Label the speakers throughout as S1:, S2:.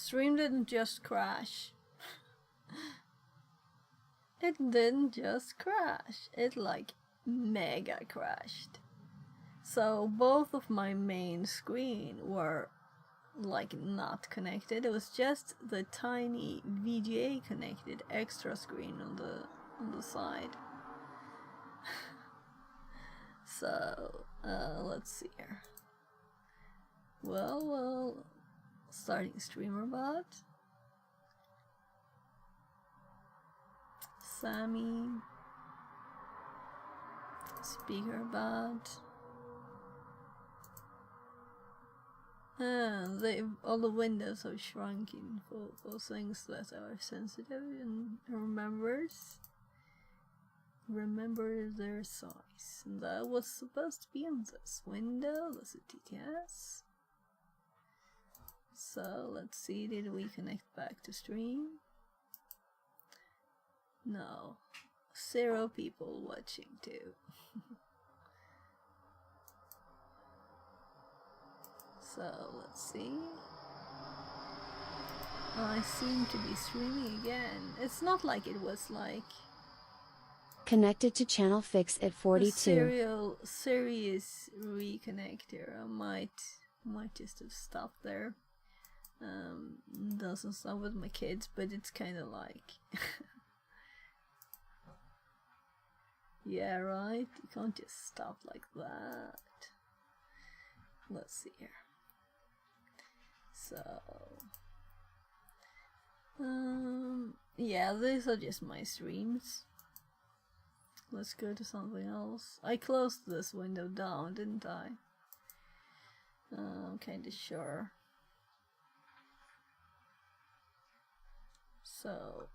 S1: stream didn't just crash. It didn't just crash. It like mega crashed. So both of my main screen were like not connected. It was just the tiny VGA connected extra screen on the side. So let's see here. Well, starting StreamerBot. Sammy. SpeakerBot. All the windows are shrunken for things that are sensitive and remember their size. And that was supposed to be on this window. That's a TTS. So let's see, did we connect back to stream? No. 0 people watching too. So let's see. I seem to be streaming again. It's not like it was like
S2: connected to channel fix at 42.
S1: serious reconnector. I might just have stopped there. Doesn't stop with my kids, but it's kind of like yeah, right? You can't just stop like that. Let's see here. So yeah, these are just my streams. Let's go to something else. I closed this window down, didn't I? I'm kinda sure. So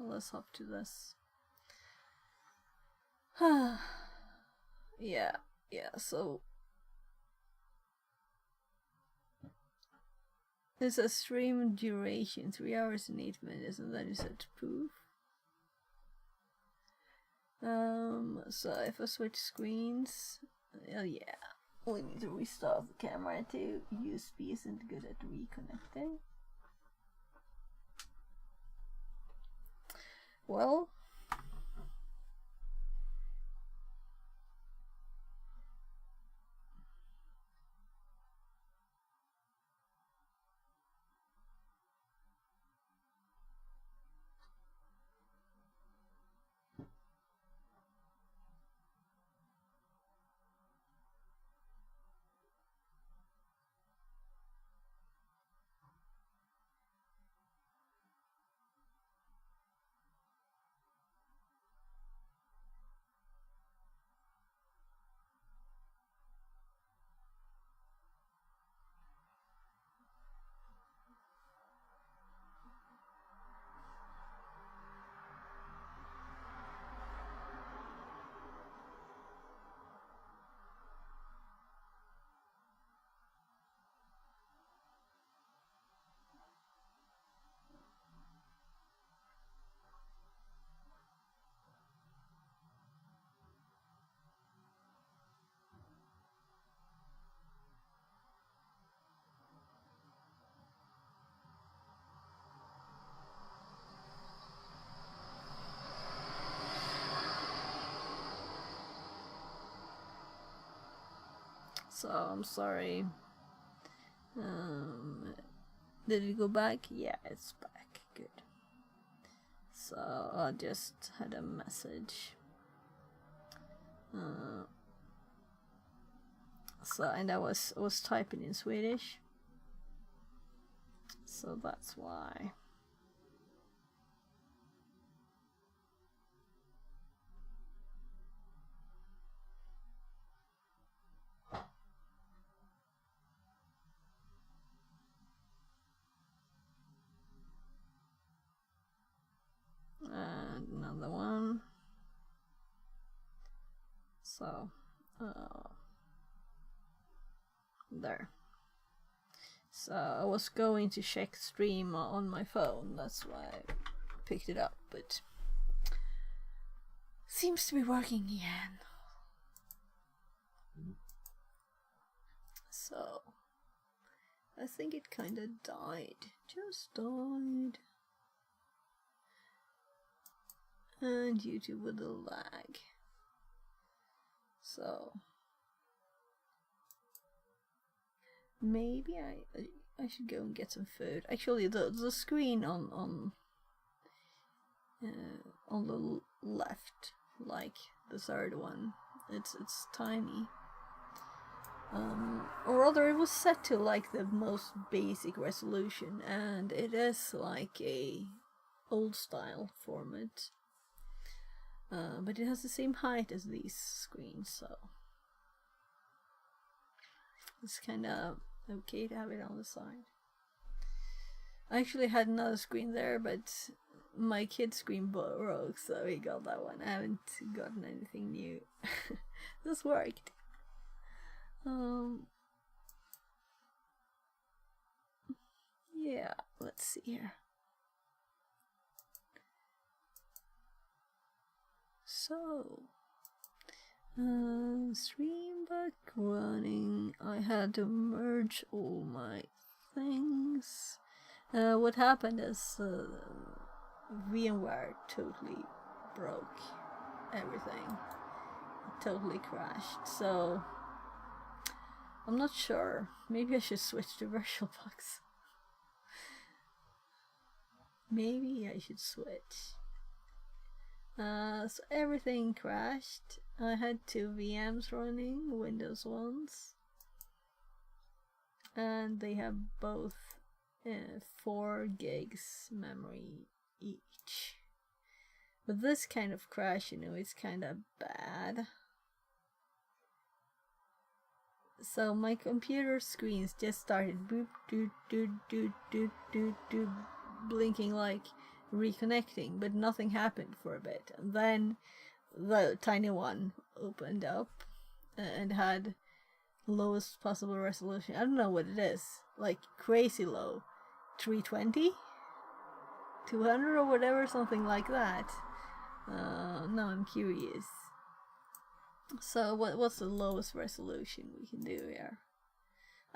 S1: let's hop to this. yeah, so it's a stream duration 3 hours and 8 minutes, and then you set poof. So if I switch screens, oh yeah, we need to restart the camera too. USB isn't good at reconnecting. Well, so I'm sorry. Did it go back? Yeah, it's back. Good. So I just had a message. And I was typing in Swedish. So that's why. And another one. So, there. So I was going to check stream on my phone, that's why I picked it up, but seems to be working again. So I think it kinda died. Just died. And YouTube with the lag. So maybe I should go and get some food. Actually, the screen on the left, like the third one, it's tiny. Or rather, it was set to like the most basic resolution, and it is like a old style format. But it has the same height as these screens, so it's kind of okay to have it on the side. I actually had another screen there, but my kid's screen broke, so he got that one. I haven't gotten anything new. This worked. Yeah, let's see here. So, stream back running. I had to merge all my things. What happened is VMware totally broke everything. It totally crashed. So I'm not sure. Maybe I should switch to VirtualBox. Maybe I should switch. So everything crashed. I had 2 VMs running, Windows ones, and they have both 4 gigs memory each. But this kind of crash, you know, it's kind of bad. So my computer screens just started boop, doot, doot, doot, doot, doot, doot, blinking like reconnecting, but nothing happened for a bit. And then the tiny one opened up and had lowest possible resolution. I don't know what it is, like crazy low, 320, 200 or whatever, something like that. Now I'm curious. So what's the lowest resolution we can do here?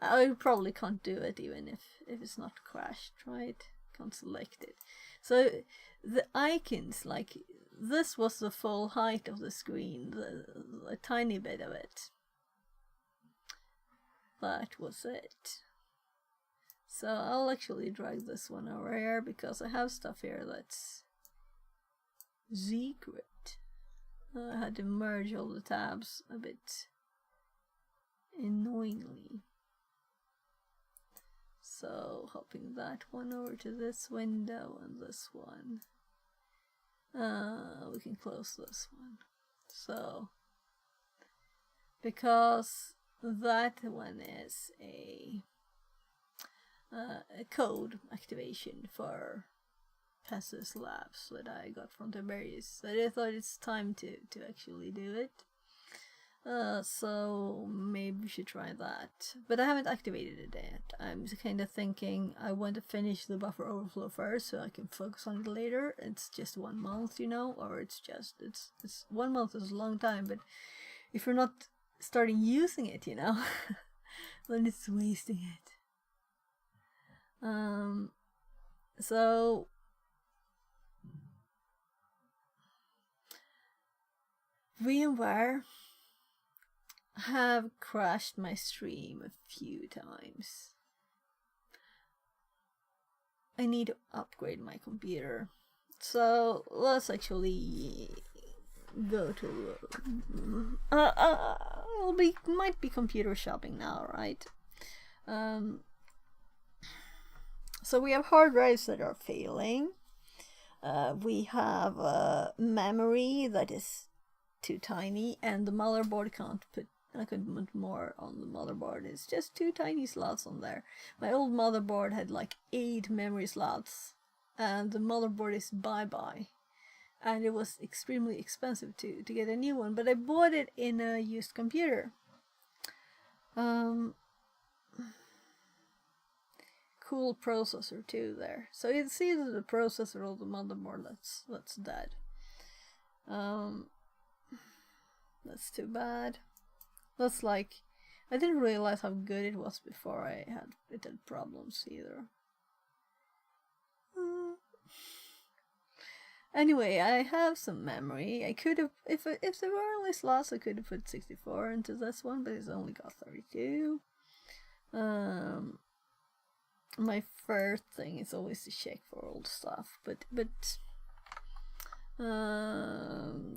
S1: I probably can't do it even if it's not crashed, right? Can't select it. So the icons, like this was the full height of the screen, a tiny bit of it. That was it. So I'll actually drag this one over here because I have stuff here that's secret. I had to merge all the tabs a bit annoyingly. So hopping that one over to this window and this one. We can close this one. So because that one is a code activation for Pesos Labs that I got from Tiberius, so I thought it's time to actually do it. So maybe we should try that, but I haven't activated it yet. I'm kind of thinking I want to finish the buffer overflow first so I can focus on it later. It's just 1 month, you know, or it's 1 month is a long time, but if you're not starting using it, you know, then it's wasting it. So VMware have crashed my stream a few times. I need to upgrade my computer. So let's actually go to might be computer shopping now, right? So we have hard drives that are failing. We have memory that is too tiny, and the motherboard I couldn't put more on the motherboard. It's just 2 tiny slots on there. My old motherboard had like 8 memory slots, and the motherboard is bye-bye. And it was extremely expensive to get a new one, but I bought it in a used computer. Cool processor too there. So it's either the processor or the motherboard that's dead. That's too bad. That's like I didn't realize how good it was before it had problems either. Anyway, I have some memory. I could have, if there were only slots, I could have put 64 into this one, but it's only got 32. My first thing is always to check for old stuff, but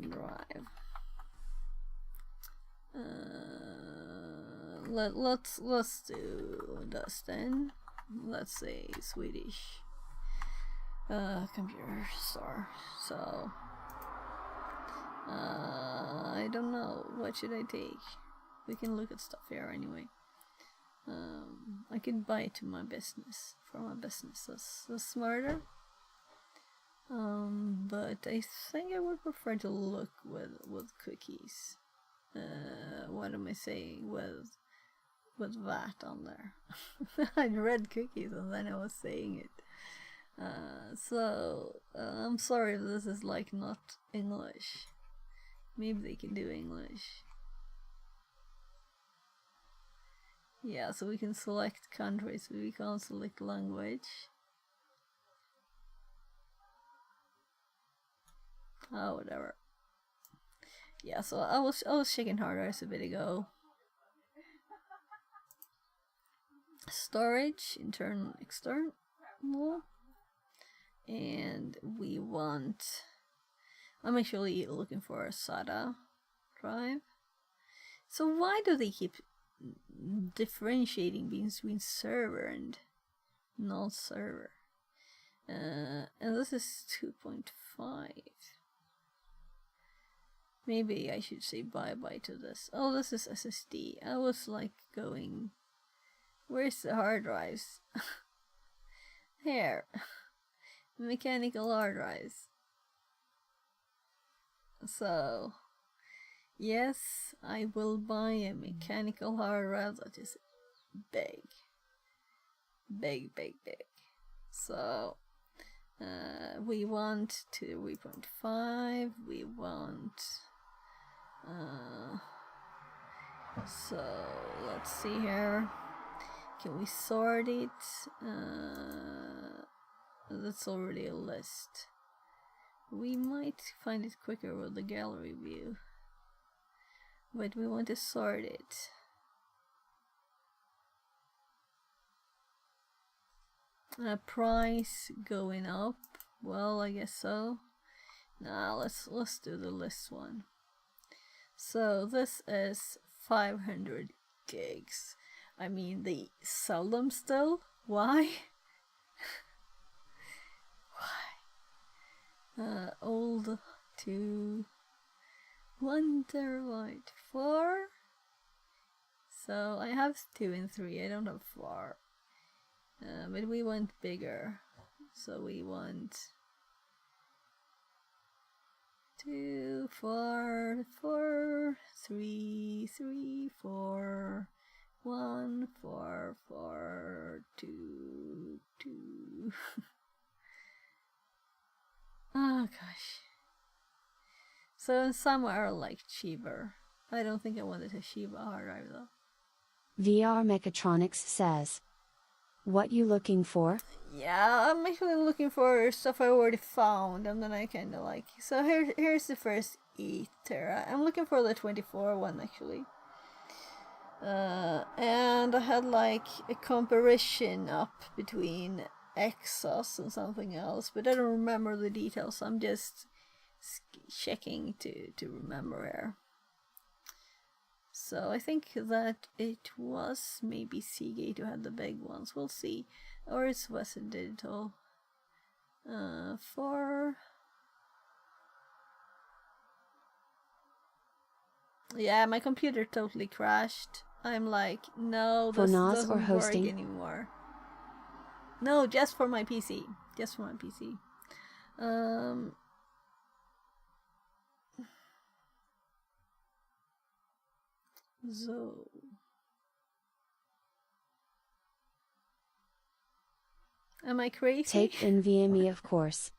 S1: drive. Let's do this then. Let's say Swedish computer store. So I don't know, what should I take? We can look at stuff here anyway. I could buy it to my business, for my business. That's smarter. But I think I would prefer to look with cookies. What am I saying? With that on there. I read cookies and then I was saying it. So I'm sorry if this is like not English. Maybe they can do English. Yeah, so we can select countries, but we can't select language. Oh, whatever. Yeah, so I was checking hard drives a bit ago. Storage, internal, external. And we want... I'm actually looking for a SATA drive. So why do they keep differentiating between server and non-server? And this is 2.5. Maybe I should say bye-bye to this. Oh, this is SSD. I was like going... Where's the hard drives? Here. Mechanical hard drives. So... Yes, I will buy a mechanical hard drive that is big. Big. So, we want 3.5, we want, so let's see here, can we sort it? That's already a list. We might find it quicker with the gallery view. But we want to sort it. Price going up. Well, I guess so. Now let's do the list one. So this is 500 gigs. I mean, they sell them still. Why? Why? Old to 1 terabyte, 4. So I have 2 and 3. I don't have 4. But we want bigger. So we want 2, 4, 4, 3, 3, 4, 1, 4, 4, 2, 2. Oh gosh. So some are like cheaper. I don't think I wanted a Shiba hard drive though.
S2: VR Mechatronics says, what you looking for?
S1: Yeah, I'm actually looking for stuff I already found and then I kinda like. So here's the first 8 tera. I'm looking for the 24 one actually. And I had like a comparison up between Exos and something else, but I don't remember the details. I'm just checking to remember here. So I think that it was maybe Seagate who had the big ones. We'll see. Or it's Western Digital. Yeah, my computer totally crashed. I'm like, no, this doesn't work anymore. No, just for my PC. Just for my PC. So am I crazy?
S2: Take NVMe, of course.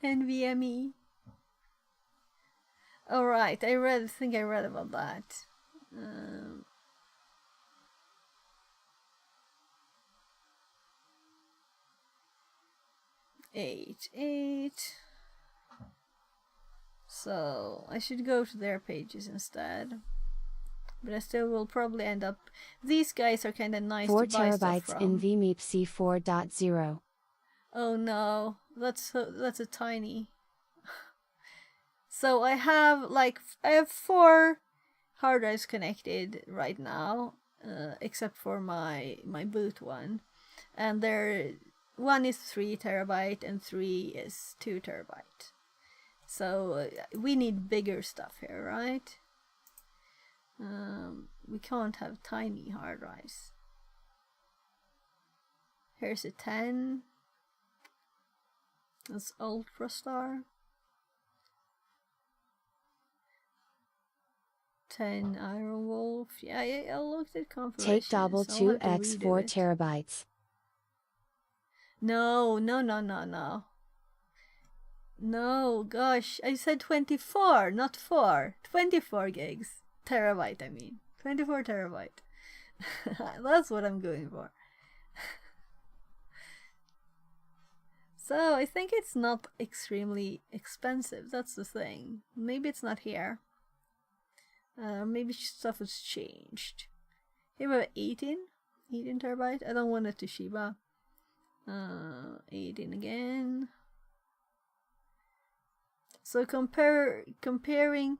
S1: NVMe. Alright, I think I read about that. Eight. So I should go to their pages instead. But I still will probably end up. These guys are kind of nice
S2: 4
S1: to buy stuff
S2: terabytes
S1: from.
S2: NVMe C4.0.
S1: Oh no, that's a tiny. So I have 4 hard drives connected right now, except for my boot one, and one is 3 terabyte and 3 is 2 terabyte. So we need bigger stuff here, right? We can't have tiny hard drives. Here's a 10. That's Ultra Star. 10 Iron Wolf. Yeah, I looked at configurations.
S2: Take double 2x 4
S1: it.
S2: terabytes.
S1: No. No, gosh, I said 24, not 4. 24 gigs. Terabyte, I mean. 24 terabyte. That's what I'm going for. So, I think it's not extremely expensive. That's the thing. Maybe it's not here. Maybe stuff has changed. Here we have 18 terabyte. I don't want it to Toshiba. 18 again. So comparing,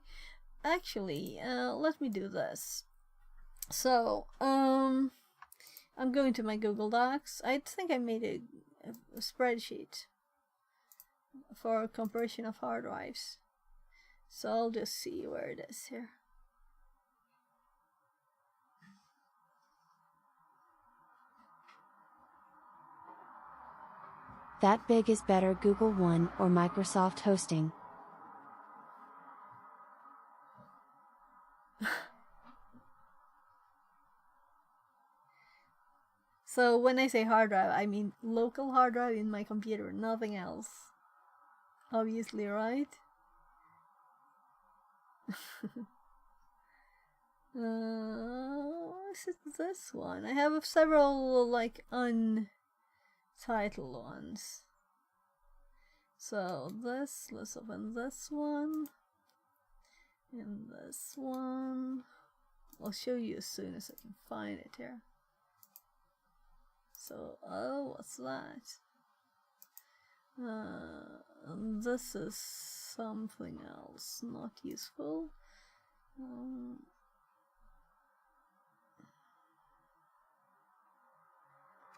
S1: actually, let me do this. So, I'm going to my Google Docs. I think I made a spreadsheet for comparison of hard drives. So I'll just see where it is here.
S2: That big is better, Google One or Microsoft hosting.
S1: So when I say hard drive, I mean local hard drive in my computer, nothing else. Obviously, right? Is it this one? I have several untitled ones. So let's open this one and this one. I'll show you as soon as I can find it here. So, what's that? This is something else, not useful.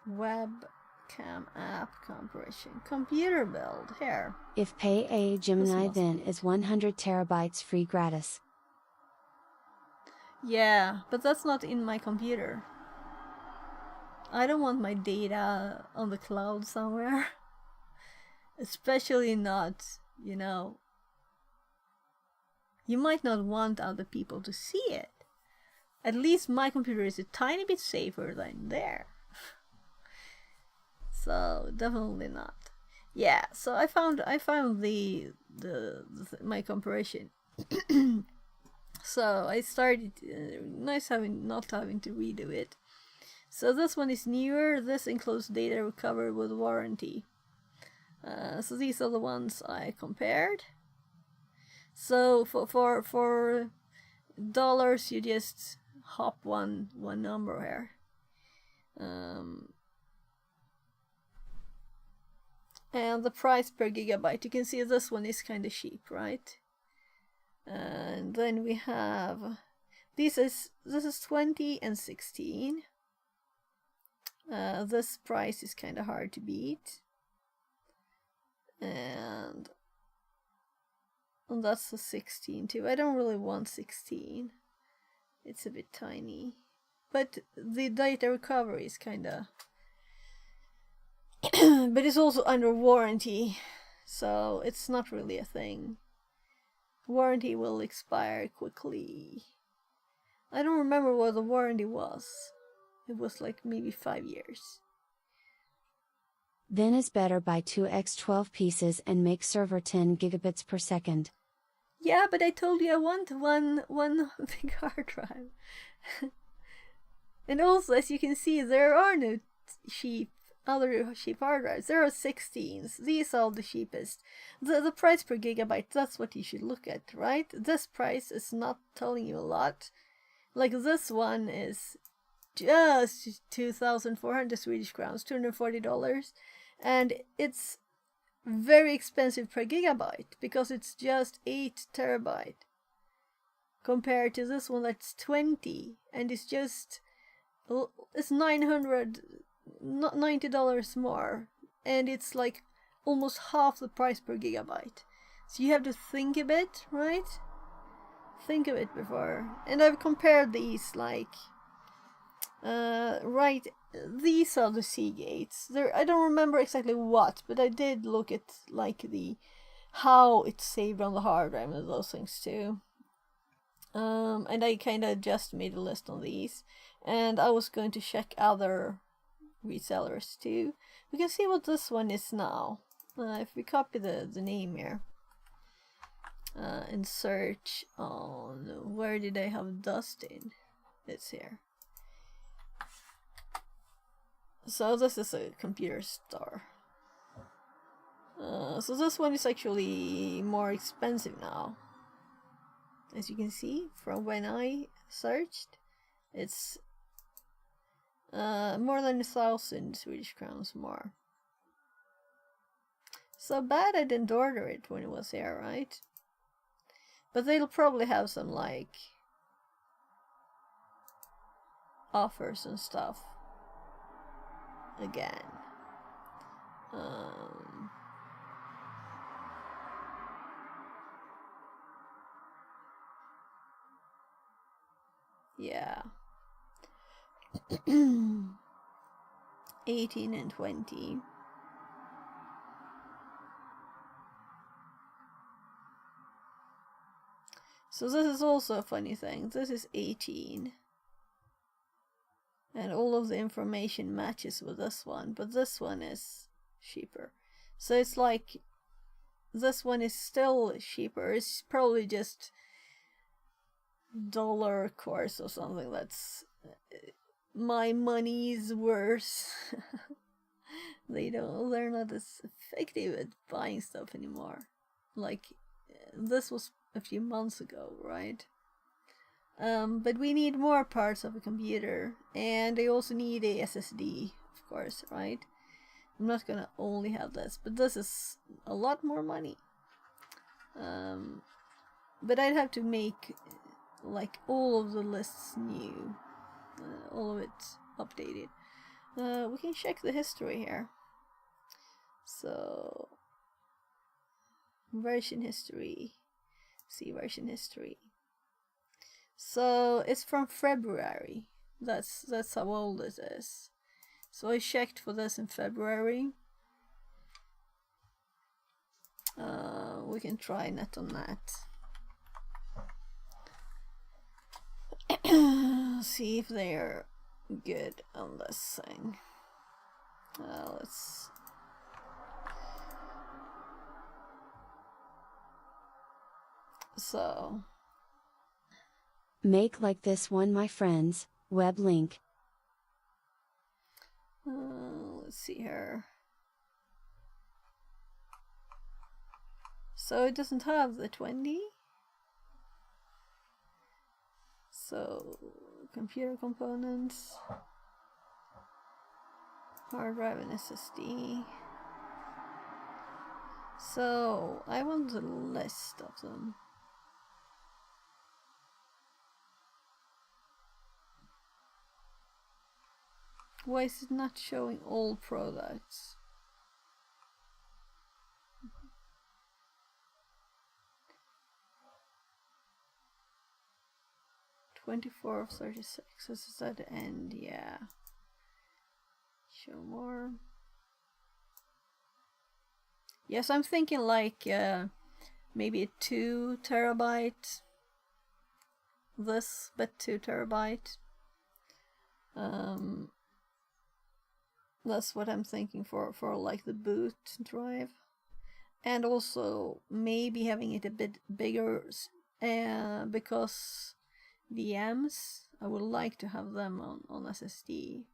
S1: Webcam app compression. Computer build, here.
S2: If pay a Gemini, then is 100 terabytes free gratis.
S1: Yeah, but that's not in my computer. I don't want my data on the cloud somewhere. Especially not, you might not want other people to see it. At least my computer is a tiny bit safer than there. So definitely not. Yeah, so I found my comparison. So I started not having to redo it. So this one is newer. This includes data recovered with warranty. So these are the ones I compared. So for dollars, you just hop one number here. And the price per gigabyte, you can see this one is kind of cheap, right? And then we have this is 20 and 16. This price is kind of hard to beat. And that's the 16 too. I don't really want 16. It's a bit tiny. But the data recovery is kind of... but it's also under warranty, so it's not really a thing. Warranty will expire quickly. I don't remember what the warranty was. It was maybe 5 years.
S2: Then is better, buy 2x 12 pieces and make server 10 gigabits per second.
S1: Yeah, but I told you I want one big hard drive. And also, as you can see, there are no other cheap hard drives. There are 16s. These are the cheapest. The price per gigabyte, that's what you should look at, right? This price is not telling you a lot. Like this one is just 2,400 Swedish crowns, $240. And it's very expensive per gigabyte because it's just 8 terabyte compared to this one that's 20 and it's just it's $990 more, and it's like almost half the price per gigabyte. So you have to think a bit, right? Think of it before. And I've compared these, like right, these are the Seagates. There, I don't remember exactly what, but I did look at like the how it's saved on the hard drive and those things too. And I kind of just made a list on these, and I was going to check other resellers too. We can see what this one is now. If we copy the name here and search on where did I have Dustin, it's here. So this is a computer store. So this one is actually more expensive now. As you can see from when I searched, it's more than 1,000 Swedish crowns more. So bad I didn't order it when it was here, right? But they'll probably have some like offers and stuff again. Yeah. 18 and 20. So this is also a funny thing. This is 18. And all of the information matches with this one, but this one is cheaper. So it's like this one is still cheaper. It's probably just dollar course or something that's my money's worse. They're not as effective at buying stuff anymore. Like this was a few months ago, right? But we need more parts of a computer, and I also need a SSD, of course, right? I'm not gonna only have this, but this is a lot more money. But I'd have to make like all of the lists new, all of it updated. We can check the history here. So version history, see version history. So it's from February. That's how old it is. So I checked for this in February. We can try NetOnNet. See if they're good on this thing. Let's. So.
S2: Make like this one, my friends. Web link.
S1: Let's see here. So it doesn't have the 20. So computer components, hard drive and SSD. So I want a list of them. Why is it not showing all products? $24 of 36. This is at the end, yeah. Show more. Yes, I'm thinking like maybe a 2 terabyte. This, but 2 terabyte. That's what I'm thinking for like the boot drive. and also maybe having it a bit bigger, because VMs, I would like to have them on SSD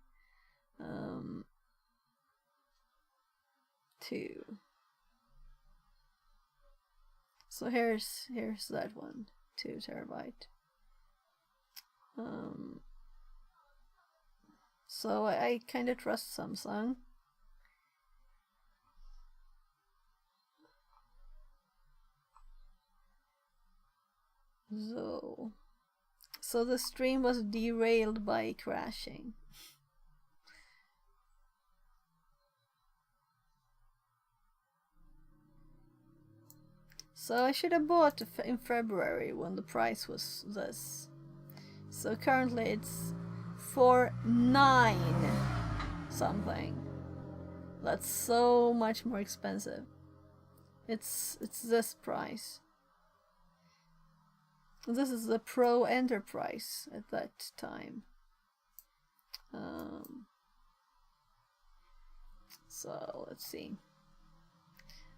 S1: too. So here's that one, 2 terabyte. So I kind of trust Samsung. So the stream was derailed by crashing. So I should have bought in February when the price was this. So currently it's 4.9 something. That's so much more expensive. It's this price. This is the Pro Enterprise at that time. So let's see.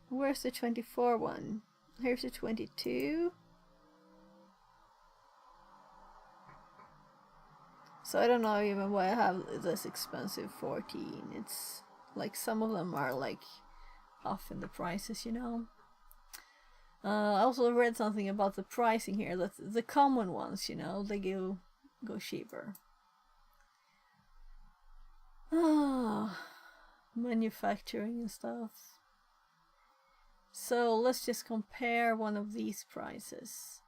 S1: Where's the 24 one? Here's the 22. So I don't know even why I have this expensive 14. It's like some of them are like off in the prices, you know. I also read something about the pricing here, that the common ones, you know, they go cheaper. Manufacturing and stuff. So let's just compare one of these prices.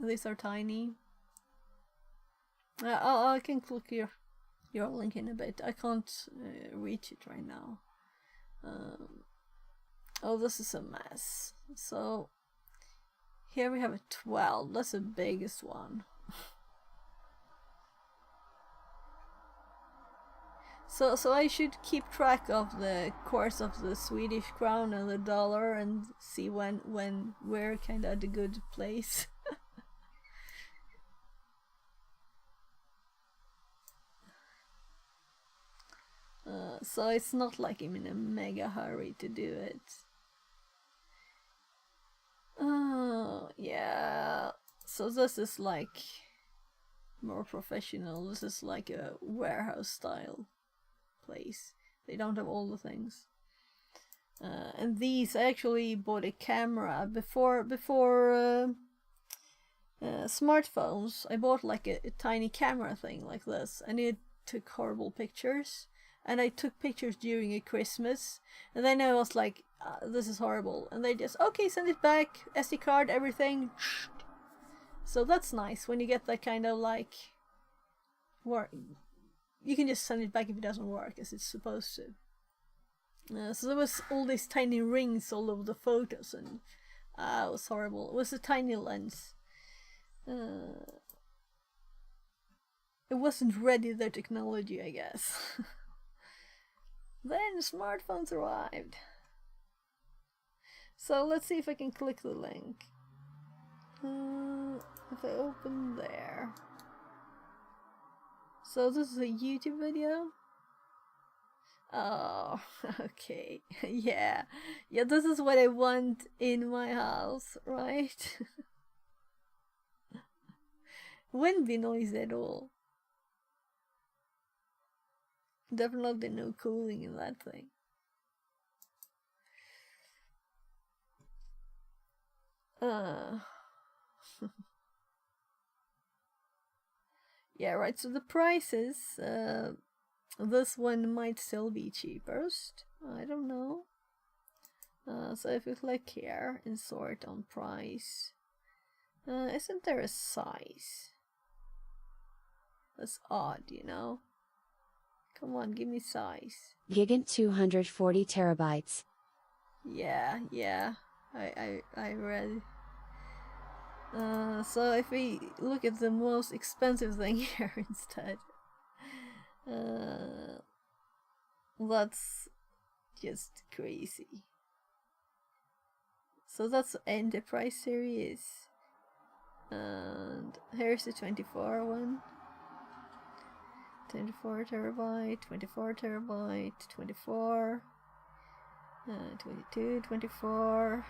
S1: These are tiny. I can click your link in a bit. I can't reach it right now. Oh, this is a mess. So here we have a 12. That's the biggest one. So I should keep track of the course of the Swedish crown and the dollar and see when we're kind of at a good place. So it's not like I'm in a mega hurry to do it. Oh, yeah. So this is like more professional. This is like a warehouse style place. They don't have all the things. And these, I actually bought a camera before smartphones. I bought like a tiny camera thing like this, and it took horrible pictures. And I took pictures during a Christmas, and then I was like, this is horrible. And they just, okay, send it back, SD card, everything. So that's nice when you get that kind of like, you can just send it back if it doesn't work as it's supposed to. So there was all these tiny rings all over the photos, and it was horrible. It was a tiny lens. It wasn't ready, their technology, I guess. Then smartphones arrived. So let's see if I can click the link. If I open there. So this is a YouTube video. Oh, okay. Yeah, this is what I want in my house, right? Wouldn't be noisy at all. Definitely no cooling in that thing. Yeah, right, so the prices, this one might still be cheapest. I don't know. So if we click here and sort on price, isn't there a size? That's odd, you know? Come on, give me size.
S2: Gigant 240 terabytes.
S1: Yeah, I read. So if we look at the most expensive thing here instead, that's just crazy. So that's Enterprise series, and here's the 24 one. 24 terabyte, 24 terabyte, 24, 22, 24,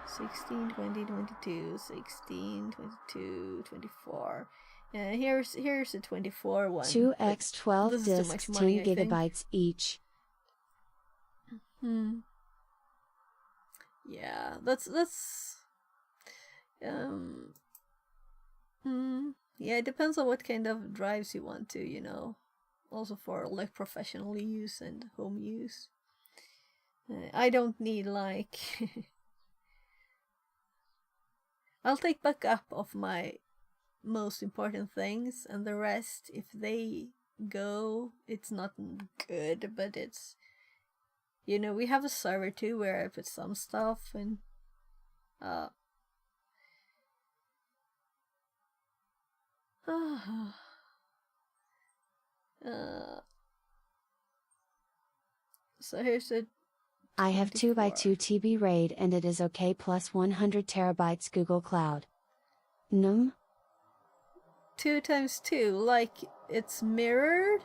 S1: 16, 20, 22, 16, 22, 24. Here's the 24 one.
S2: 2x 12 discs, 10 gigabytes each.
S1: Yeah, that's yeah, it depends on what kind of drives you want to, you know. Also for like professional use and home use. I don't need like I'll take backup of my most important things, and the rest, if they go, it's not good, but it's, you know, we have a server too where I put some stuff and so here's a
S2: I have 2x2 TB RAID and it is okay, plus 100 terabytes Google Cloud. 2
S1: times 2, like it's mirrored?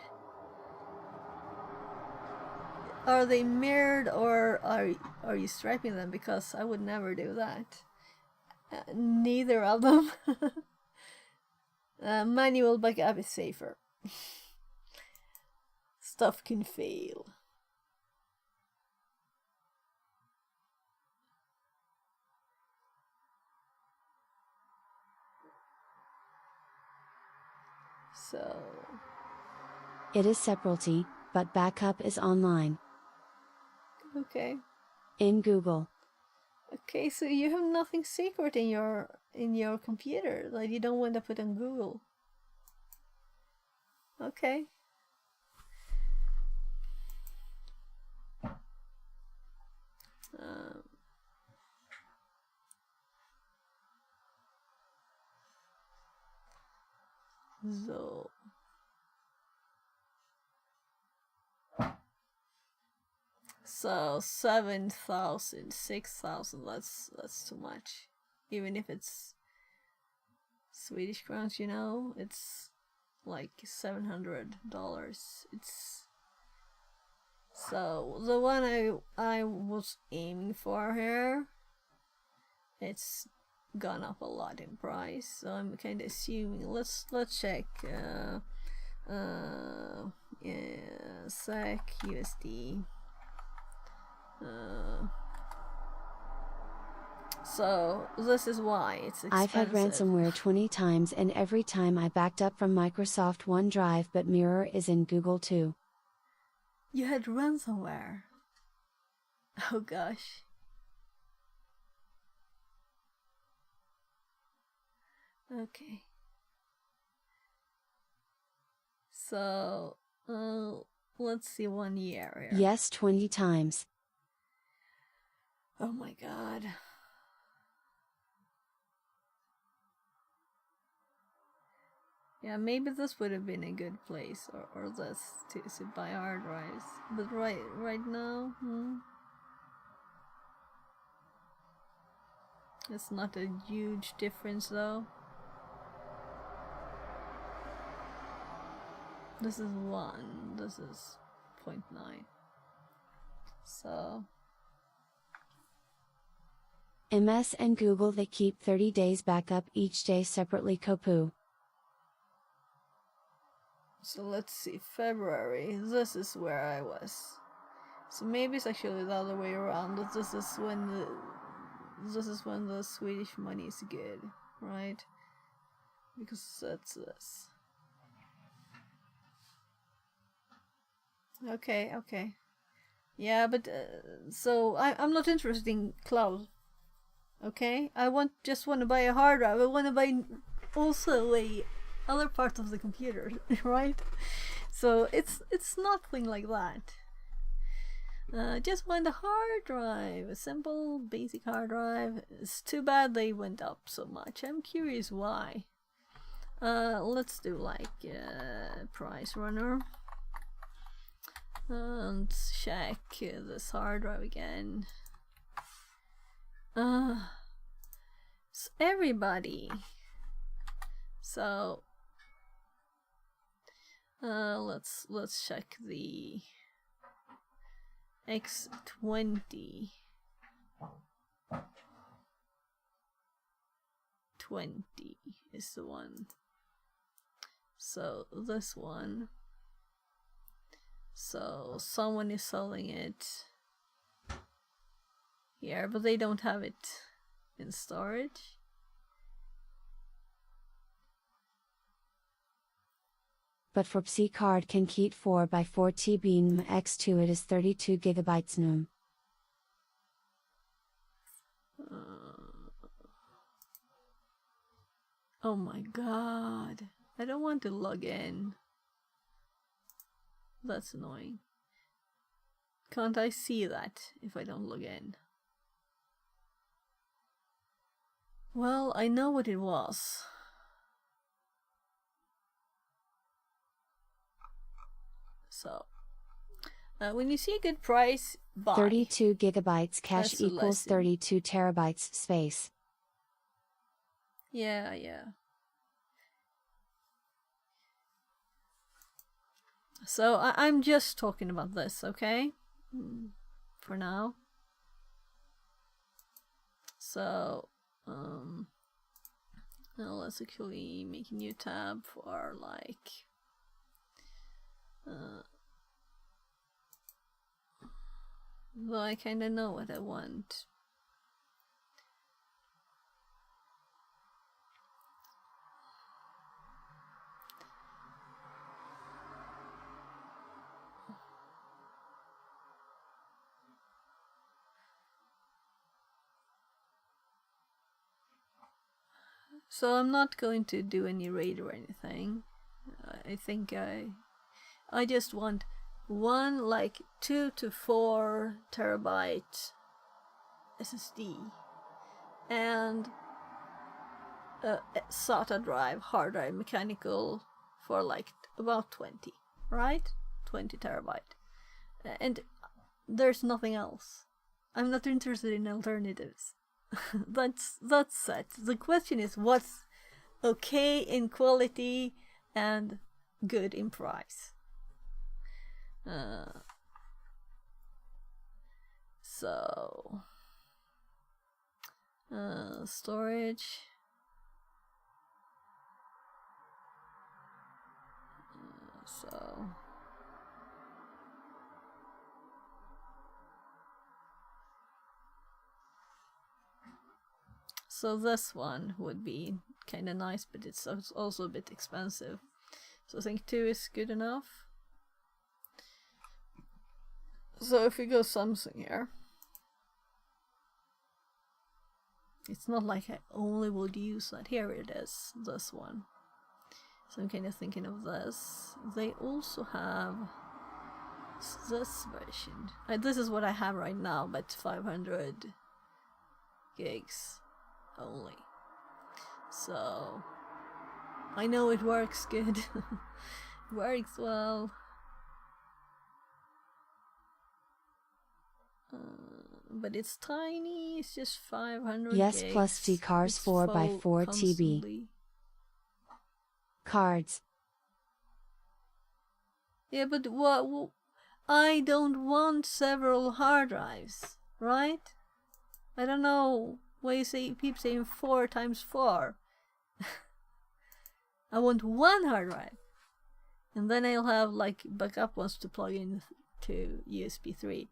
S1: Are they mirrored, or are you striping them? Because I would never do that. Neither of them. Manual backup is safer. Stuff can fail. So
S2: it is separately, but backup is online.
S1: Okay.
S2: In Google.
S1: Okay, so you have nothing secret in your computer that you don't want to put on Google. Okay. So 7,000, 6,000. That's too much. Even if it's Swedish crowns, you know, it's like $700. It's so the one I was aiming for here, it's gone up a lot in price. So I'm kind of assuming. Let's check. Yeah, SEK USD. So this is why it's expensive.
S2: I've had ransomware 20 times, and every time I backed up from Microsoft OneDrive, but Mirror is in Google too.
S1: You had ransomware? Oh gosh. Okay. So, let's see 1 year here.
S2: Yes, 20 times.
S1: Oh my god. Yeah, maybe this would have been a good place, or this to buy hard drives. But right now, it's not a huge difference though. This is 1, this is 0.9. So
S2: MS and Google, they keep 30 days backup each day separately. Kopu.
S1: So let's see, February, this is where I was. So maybe it's actually the other way around. This is when the Swedish money is good, right? Because that's this. Okay. Yeah, but so I'm not interested in cloud. Okay, I just want to buy a hard drive. I want to buy also a other part of the computer, right? So it's nothing like that. Just want a hard drive, a simple basic hard drive. It's too bad they went up so much. I'm curious why. Let's do like price runner and check this hard drive again. So everybody. So Let's check the X20. 20 is the one. So this one. So someone is selling it here, but they don't have it in storage.
S2: But for PC card can keep 4x4 TB X2 it is 32 gigabytes NUM.
S1: Oh my god. I don't want to log in. That's annoying. Can't I see that if I don't log in? Well, I know what it was. So, when you see a good price, buy.
S2: 32 gigabytes cache
S1: That's a
S2: equals
S1: lesson.
S2: 32 terabytes space.
S1: Yeah. So I'm just talking about this, okay? For now. So, now let's actually make a new tab for like, though I kinda know what I want. So I'm not going to do any RAID or anything. I think I just want one like 2 to 4 terabyte SSD and a SATA drive, hard drive, mechanical for like about 20, right? 20 terabyte. And there's nothing else. I'm not interested in alternatives. that's it. The question is what's okay in quality and good in price. So storage. So this one would be kind of nice, but it's also a bit expensive. So I think 2 is good enough. So if we go Samsung here, it's not like I only would use that. Here it is, this one. So I'm kind of thinking of this. They also have this version. This is what I have right now, but 500 gigs only. So I know it works good. Works well. But it's tiny. It's just 500
S2: Yes,
S1: gigs.
S2: plus C cars 4x4 TB. Cards.
S1: Yeah, but what? I don't want several hard drives, right? I don't know why you say people saying 4 times 4. I want one hard drive, and then I'll have like backup ones to plug in to USB 3.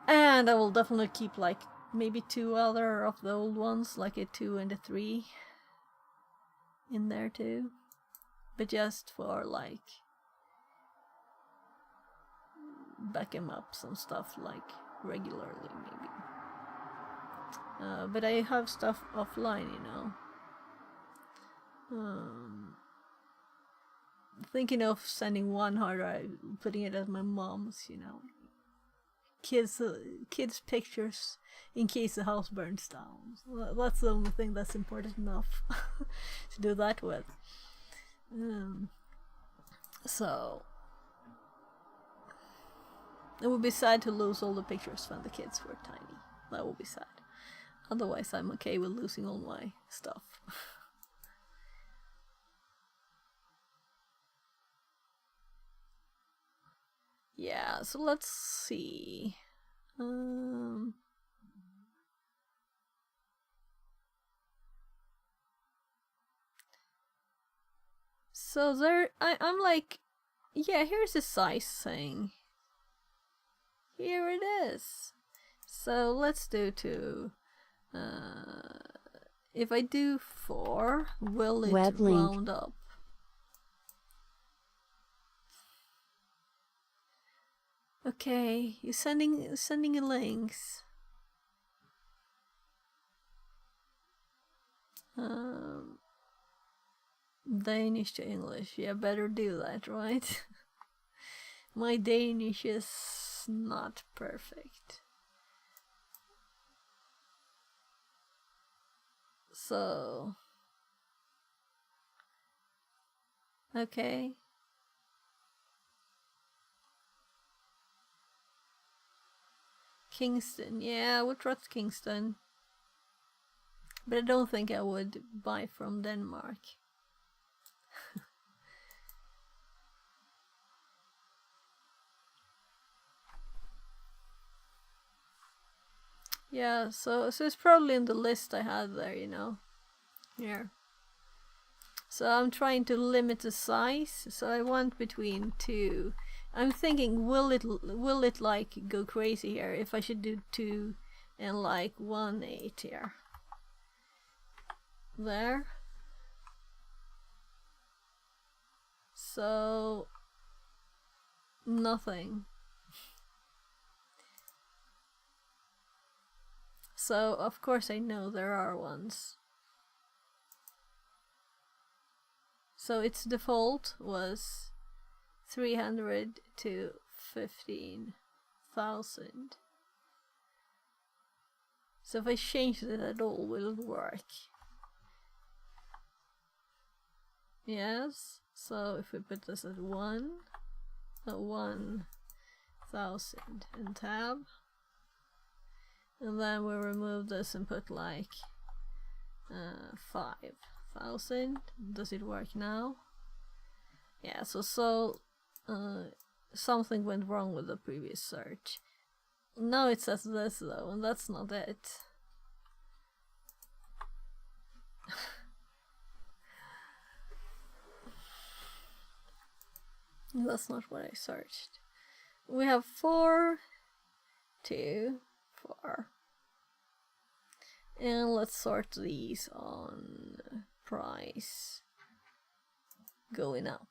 S1: And I will definitely keep like maybe 2 other of the old ones, like a 2 and a 3 in there too, but just for like back 'em up some stuff like regularly maybe. But I have stuff offline, you know. Thinking of sending one hard drive, putting it at my mom's, you know. Kids' pictures in case the house burns down. So that's the only thing that's important enough to do that with. So it would be sad to lose all the pictures when the kids were tiny. That would be sad. Otherwise, I'm okay with losing all my stuff. Yeah, so let's see. So there, I'm like, yeah, here's the size thing. Here it is. So let's do 2. If I do 4, will it
S2: Web link.
S1: round up? Okay, you're sending links. Danish to English. Yeah, better do that, right? My Danish is not perfect. So... okay. Kingston. Yeah, I would trust Kingston. But I don't think I would buy from Denmark. Yeah, so it's probably in the list I had there, you know. Here. So I'm trying to limit the size, so I want between 2. I'm thinking, will it like go crazy here if I should do 2 and like 1/8 here? There. So nothing. So of course I know there are ones. So its default was 300 to 15,000. So if I change it at all, will it work? Yes. So if we put this at 1,000 in tab, and then we remove this and put like 5,000. Does it work now? Yeah. So something went wrong with the previous search. Now it says this though, and that's not it. That's not what I searched. We have 4, 2, 4. And let's sort these on price going up.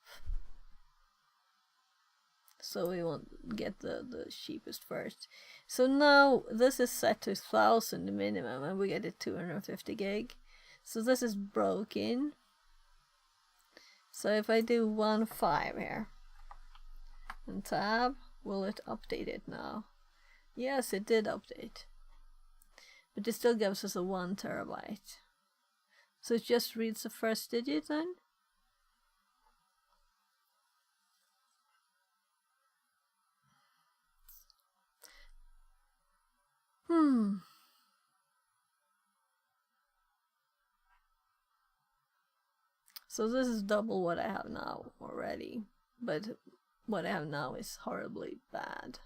S1: So we won't get the cheapest first. So now this is set to 1,000 minimum and we get it 250 gig. So this is broken. So if I do 1.5 here and tab, will it update it now? Yes, it did update. But it still gives us a 1 terabyte. So it just reads the first digit then? So this is double what I have now already. But what I have now is horribly bad.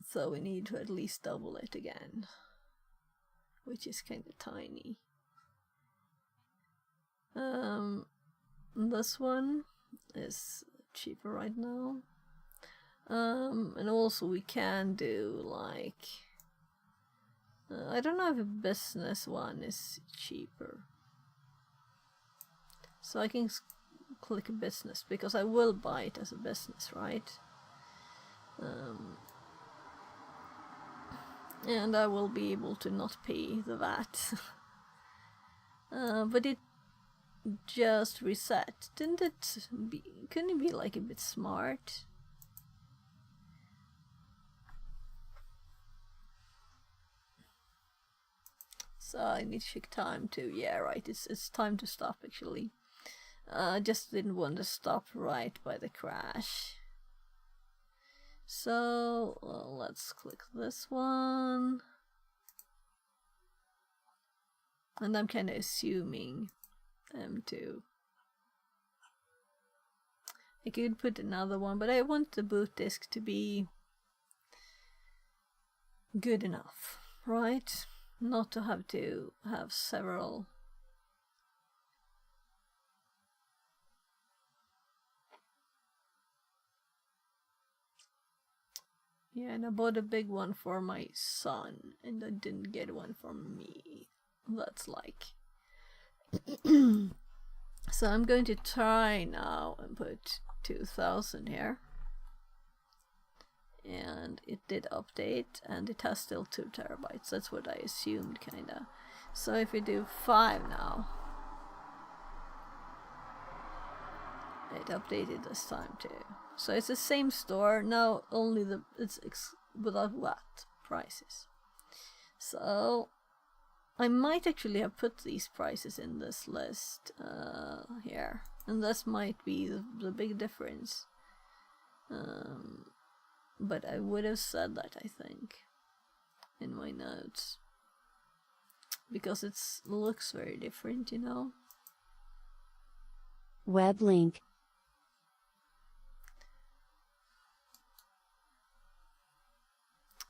S1: So we need to at least double it again, which is kind of tiny. This one is cheaper right now. And also we can do like, I don't know if a business one is cheaper. So I can click business because I will buy it as a business, right? And I will be able to not pay the VAT. But it just reset. Couldn't it be like a bit smart? So I need to check time too. Yeah, right, it's time to stop actually. I just didn't want to stop right by the crash. So let's click this one. And I'm kind of assuming M2. I could put another one, but I want the boot disk to be good enough, right? Not to have several. Yeah, and I bought a big one for my son, and I didn't get one for me. That's like... So I'm going to try now and put 2000 here. And it did update, and it has still 2 terabytes. That's what I assumed, kinda. So if we do 5 now, it updated this time too. So it's the same store now, only it's without VAT prices. So I might actually have put these prices in this list here, and this might be the big difference. But I would have said that, I think, in my notes, because it looks very different, you know.
S2: Web link.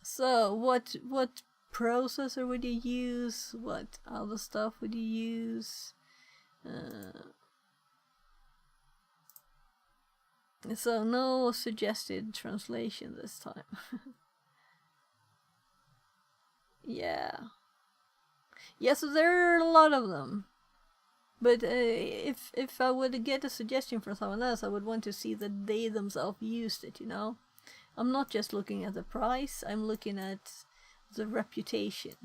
S1: So what processor would you use? What other stuff would you use? So no suggested translation this time. Yeah. Yeah, so there are a lot of them. But if I would get a suggestion from someone else, I would want to see that they themselves used it, you know? I'm not just looking at the price, I'm looking at the reputation.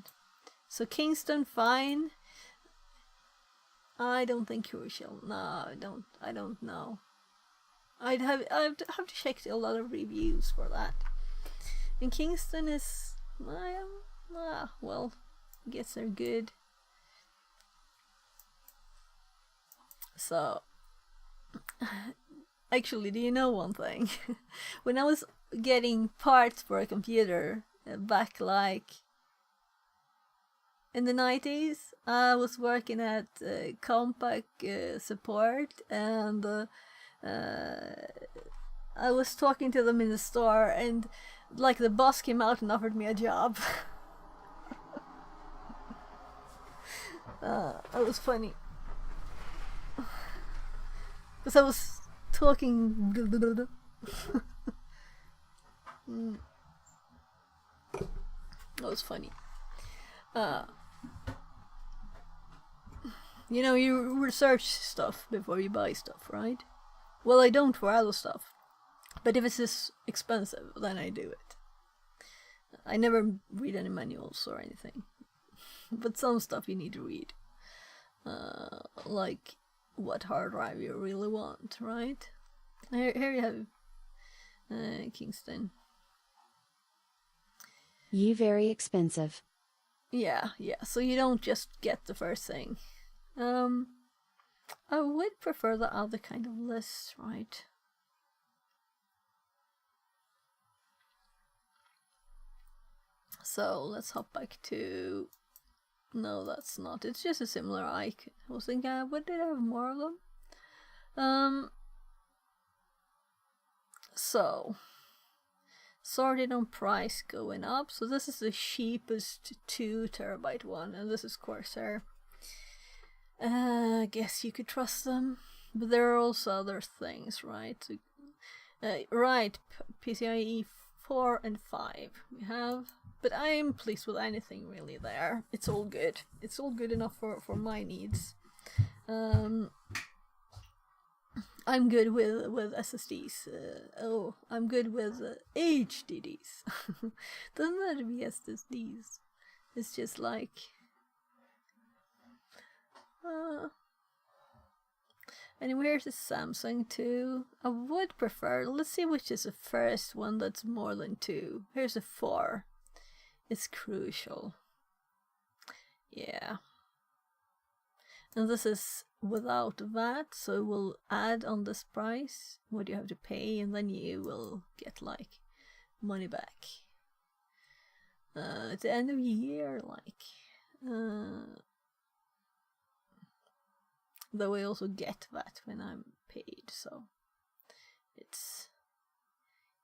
S1: So Kingston, fine. I don't think Crucial. No, I don't know. I'd have to check a lot of reviews for that. And Kingston is, well, I guess they're good. So, actually, do you know one thing? When I was getting parts for a computer back like in the 90s, I was working at Compaq support, and I was talking to them in the store, and like the boss came out and offered me a job. That was funny, because I was talking. That was funny. You know, you research stuff before you buy stuff, right? Well, I don't for other stuff. But if it's this expensive, then I do it. I never read any manuals or anything. But some stuff you need to read. Like what hard drive you really want, right? Here you have Kingston.
S2: You very expensive.
S1: Yeah, so you don't just get the first thing. I would prefer the other kind of list, right? So let's hop back to... No, that's not. It's just a similar icon. I was thinking, what did I have more of them? So, sorted on price going up. So this is the cheapest 2 terabyte one, and this is Corsair. I guess you could trust them, but there are also other things, right? Right, PCIe 4 and 5 we have, but I'm pleased with anything really there. It's all good. It's all good enough for my needs. I'm good with SSDs. I'm good with HDDs. Doesn't matter to be SSDs. It's just like... and here's the Samsung too. I would prefer, let's see which is the first one that's more than 2. Here's a 4. It's Crucial. Yeah. And this is without VAT, so it will add on this price what you have to pay, and then you will get like money back. At the end of the year, like, though I also get that when I'm paid, so it's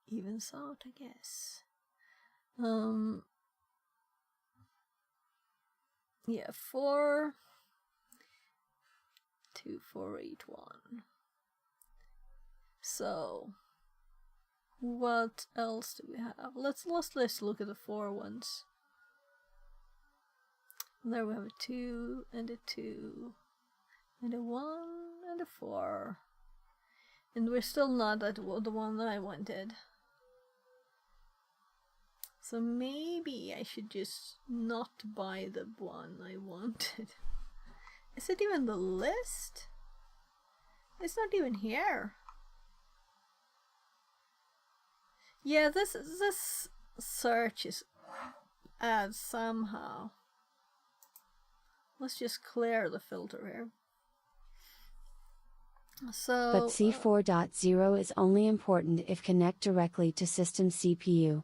S1: evens out, I guess. Yeah, 42481. So what else do we have? Let's look at the 4 ones. There we have a 2 and a 2 and a 1 and a 4. And we're still not at the one that I wanted. So maybe I should just not buy the one I wanted. Is it even the list? It's not even here. Yeah, this search is add somehow. Let's just clear the filter here. So,
S2: but C4.0 is only important if connect directly to system CPU.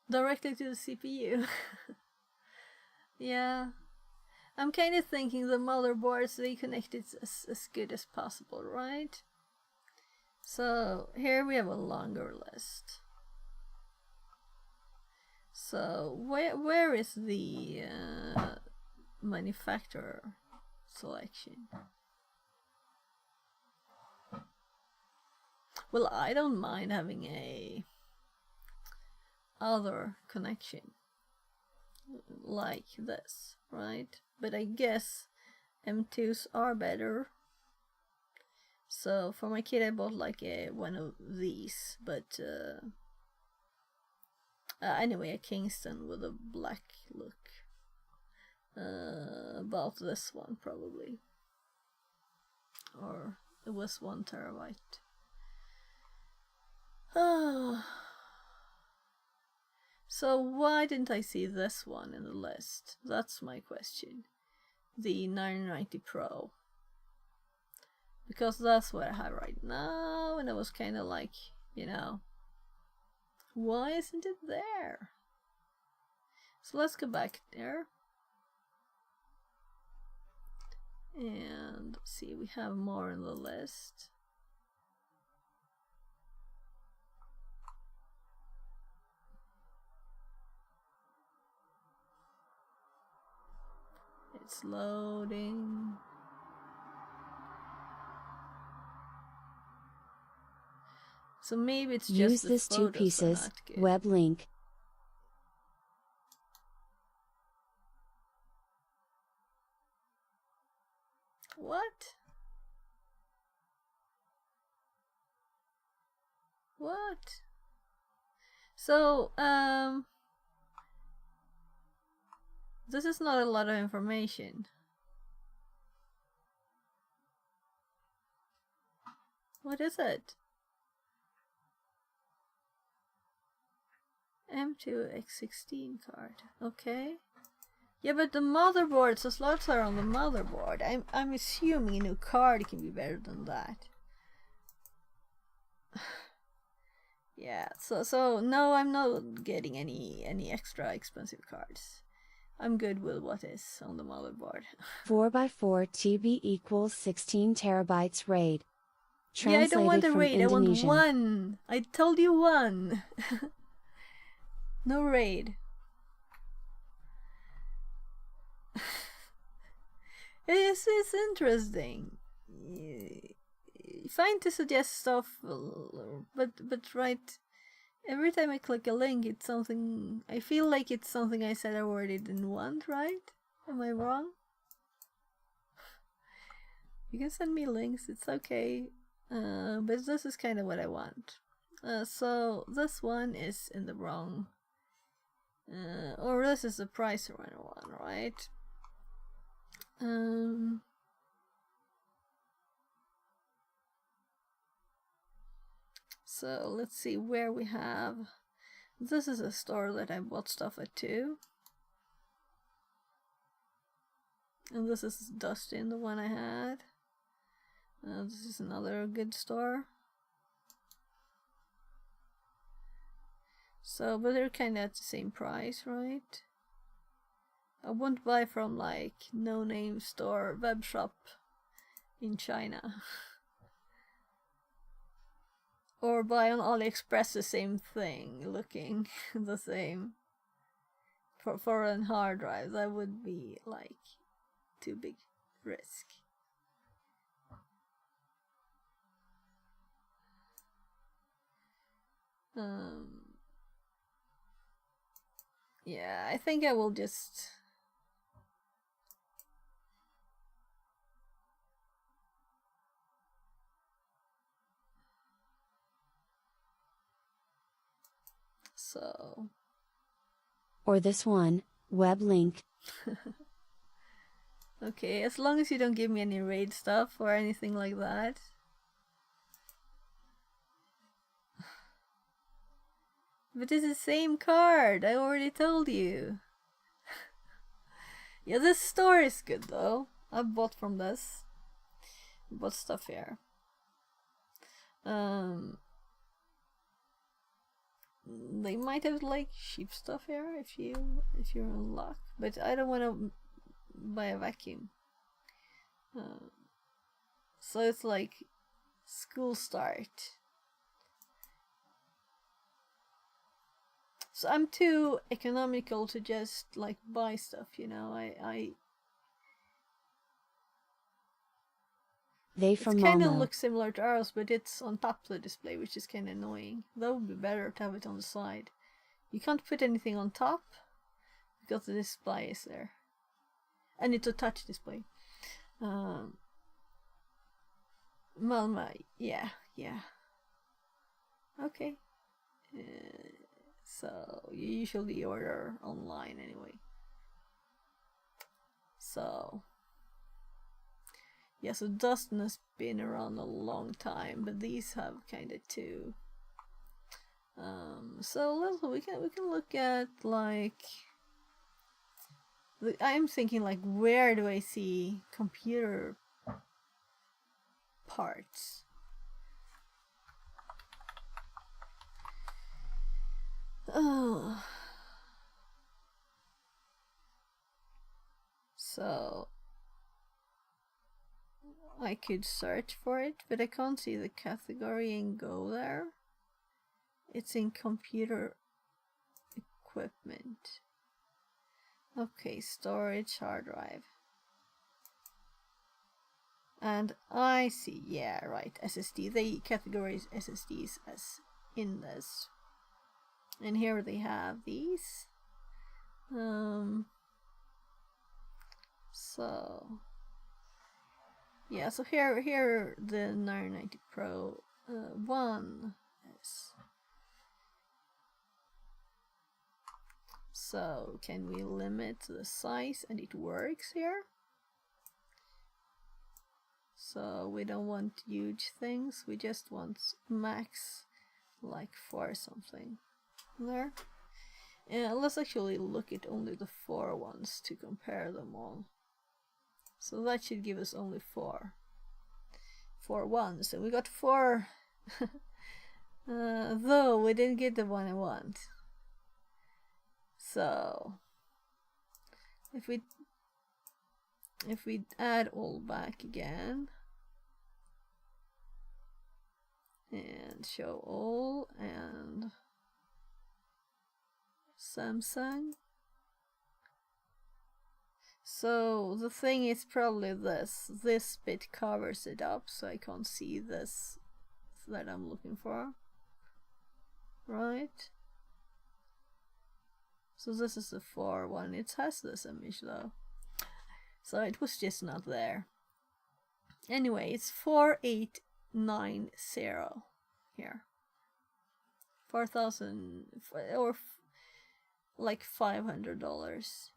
S1: Directly to the CPU. Yeah. I'm kind of thinking the motherboards, they connect it as good as possible, right? So here we have a longer list. So where is the manufacturer selection? Well, I don't mind having a other connection like this, right? But I guess M2s are better. So for my kid I bought like one of these, but anyway, a Kingston with a black look. About this one probably, or it was 1 terabyte. So why didn't I see this one in the list? That's my question. The 990 Pro. Because that's what I have right now, and I was kind of like, you know, why isn't it there? So let's go back there. And see, we have more in the list. It's loading. So maybe it's just
S2: use
S1: the
S2: this 2
S1: photos are
S2: pieces
S1: not good.
S2: web link.
S1: What? What? So, this is not a lot of information. What is it? M2X16 card. Okay. Yeah, but the motherboard, the slots are on the motherboard. I'm assuming a new card can be better than that. Yeah, so no, I'm not getting any extra expensive cards. I'm good with what is on the motherboard.
S2: 4x4 TB equals 16 terabytes RAID.
S1: Yeah, I don't want a RAID, I want
S2: Indonesian.
S1: 1. I told you 1. No RAID. It's interesting. Fine to suggest stuff, but right, every time I click a link, it's something. I feel like it's something I said I already didn't want. Right? Am I wrong? You can send me links. It's okay. But this is kind of what I want. So this one is in the wrong. Or this is the price runner one, right? So let's see where we have. This is a store that I bought stuff at too. And this is Dustin, the one I had. this is another good store. So, but they're kind of at the same price, right? I won't buy from like no-name store web shop in China. Or buy on AliExpress the same thing, looking the same. For a hard drive, that would be like too big risk. Yeah, I think I will just so.
S2: Or this one, web link.
S1: Okay, as long as you don't give me any raid stuff or anything like that. But it's the same card, I already told you. Yeah, this store is good though. I bought from this. Bought stuff here. They might have like cheap stuff here if you're in luck, but I don't want to buy a vacuum. So it's like school start. So I'm too economical to just like buy stuff, you know.
S2: They from
S1: It kind of
S2: Momo.
S1: looks similar to ours, but it's on top of the display, which is kind of annoying. That would be better to have it on the side. You can't put anything on top because the display is there, and it's a touch display. Malma, yeah. Okay. So you usually order online anyway. So yeah, so Dustin has been around a long time, but these have kind of too. So we can look at like. I'm thinking like, where do I see computer parts? Oh. So I could search for it, but I can't see the category and go there. It's in computer equipment. Okay, storage, hard drive. And I see, yeah, right, SSD. They categorize SSDs as in this. And here they have these. So yeah, so here the 990 Pro 1 is. So can we limit the size, and it works here? So we don't want huge things, we just want max like 4 something there. And let's actually look at only the 4 ones to compare them all. So that should give us only 4 ones. So we got 4 though we didn't get the one I want. So if we add all back again and show all and Samsung. So the thing is probably this bit covers it up, so I can't see this that I'm looking for, right? So this is the 4 one. It has this image though, so it was just not there. Anyway, it's 4890 here. 4,000 or like $500,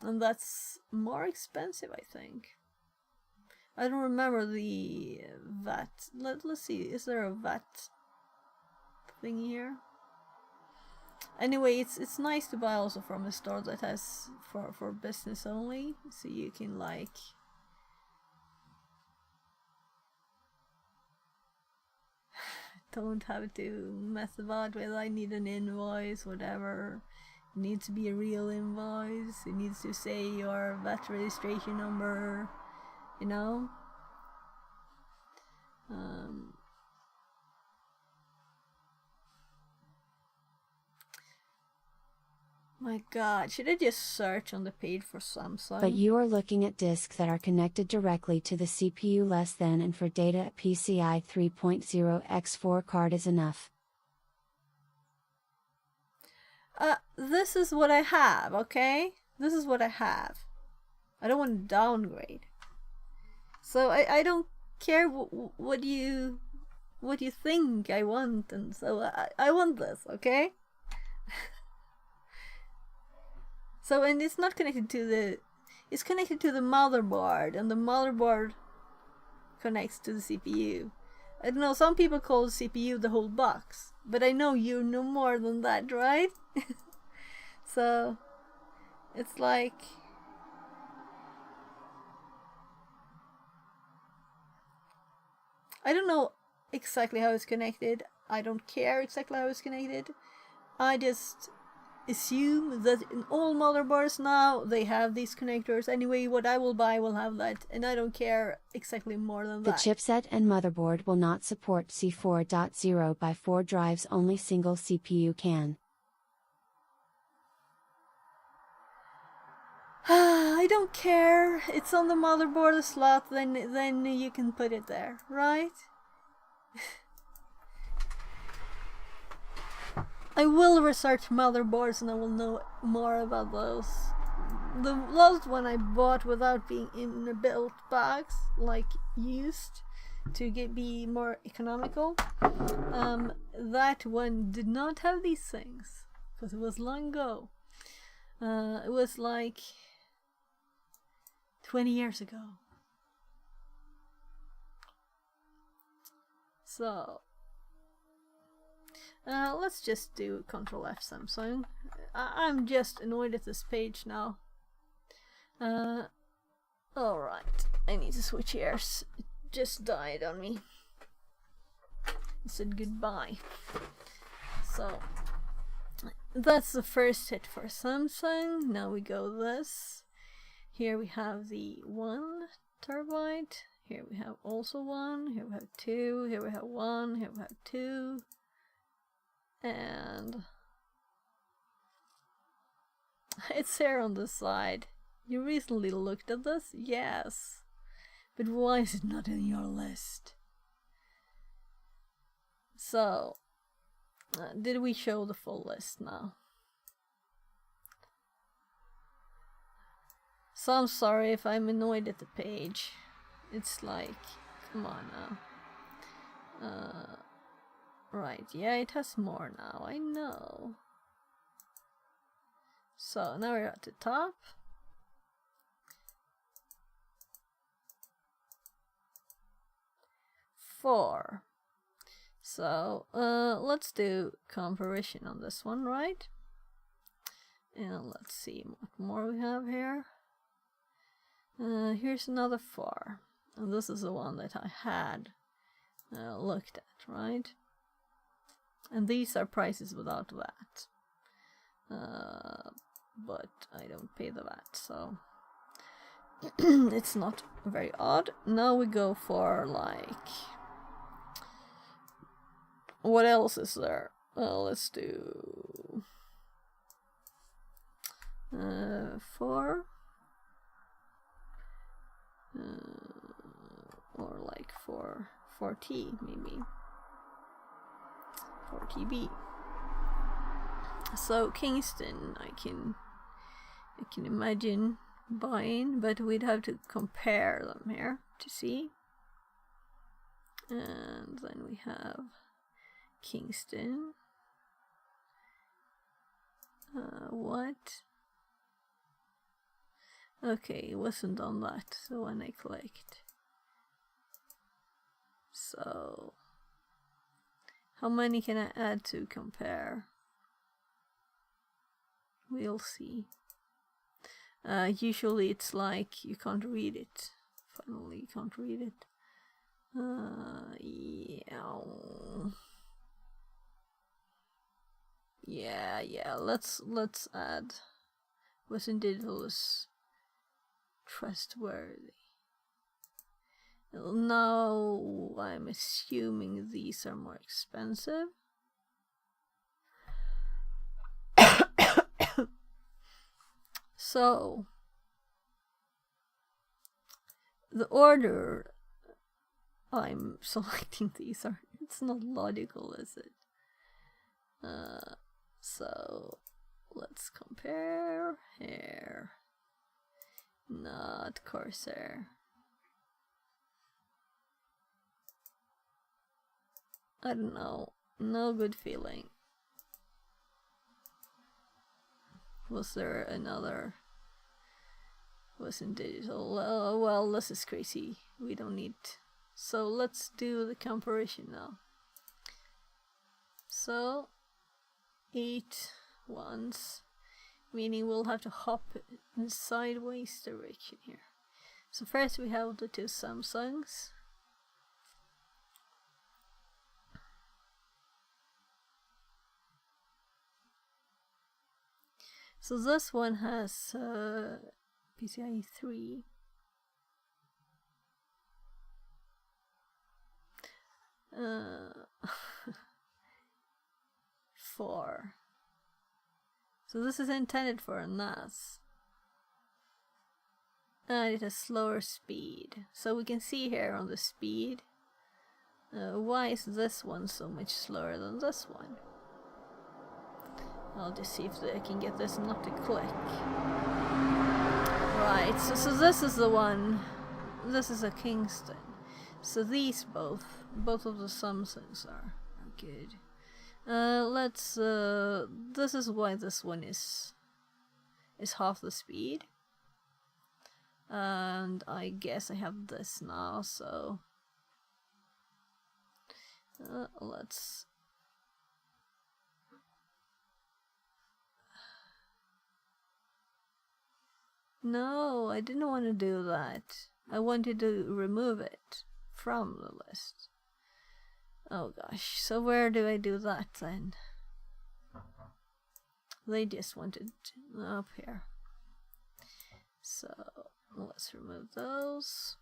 S1: and that's more expensive, I think. I don't remember the VAT. Let's see, is there a VAT thing here? Anyway, it's nice to buy also from a store that has for business only, so you can like don't have to mess about with. I need an invoice, whatever. It needs to be a real invoice. It needs to say your VAT registration number, you know. My god, should I just search on the page for Samsung?
S2: But you are looking at disks that are connected directly to the CPU less than, and for data a PCI 3.0 x4 card is enough.
S1: This is what I have, okay? This is what I have. I don't want to downgrade. So I don't care what you think I want, and so I want this, okay? So, and it's not connected to the... It's connected to the motherboard, and the motherboard connects to the CPU. I don't know, some people call the CPU the whole box, but I know you know more than that, right? So, it's like... I don't know exactly how it's connected. I don't care exactly how it's connected. I just assume that in all motherboards now they have these connectors. Anyway, what I will buy will have that, and I don't care exactly more than
S2: The
S1: that.
S2: chipset and motherboard will not support C4.0 by 4 drives, only single CPU can.
S1: I don't care. It's on the motherboard slot, then you can put it there, right? I will research motherboards and I will know more about those. The last one I bought without being in a built box, like used to be more economical, that one did not have these things because it was long ago. It was like 20 years ago. So let's just do Control F Samsung. I'm just annoyed at this page now. Alright, I need to switch ears. It just died on me. It said goodbye. So that's the first hit for Samsung. Now we go this. Here we have the 1 terabyte. Here we have also 1. Here we have 2. Here we have 1. Here we have 2. And it's here on the side. You recently looked at this? Yes. But why is it not in your list? So, did we show the full list now? So I'm sorry if I'm annoyed at the page. It's like, come on now. Right, yeah, it has more now, I know. So now we're at the top. Four. So let's do comparison on this one, right? And let's see what more we have here. Here's another 4. And this is the one that I had looked at, right? And these are prices without VAT. But I don't pay the VAT, so it's not very odd. Now we go for like... What else is there? Let's do 4. Or like 4T maybe. 4TB. So Kingston I can imagine buying, but we'd have to compare them here to see. And then we have Kingston. What? Okay, it wasn't on that, so when I clicked. So, how many can I add to compare? We'll see. Usually it's like you can't read it. Finally, you can't read it. Yeah. Yeah, let's add Western Digital is trustworthy. Now I'm assuming these are more expensive. So the order I'm selecting these are, it's not logical, is it? So let's compare here. Not Corsair. I don't know. No good feeling. Was there another? Wasn't digital? Well, this is crazy. We don't need. So let's do the comparison now. So 8 ones, meaning we'll have to hop in sideways direction here. So first we have the two Samsungs. So this one has PCIe 3. Four. So this is intended for a NAS. And it has slower speed. So we can see here on the speed. Why is this one so much slower than this one? I'll just see if I can get this not to click. Right, so this is the one. This is a Kingston. So these both of the Samsungs are good. This is why this one is half the speed. And I guess I have this now, so let's No, I didn't want to do that. I wanted to remove it from the list. Oh gosh, so where do I do that then? They just wanted up here. So let's remove those.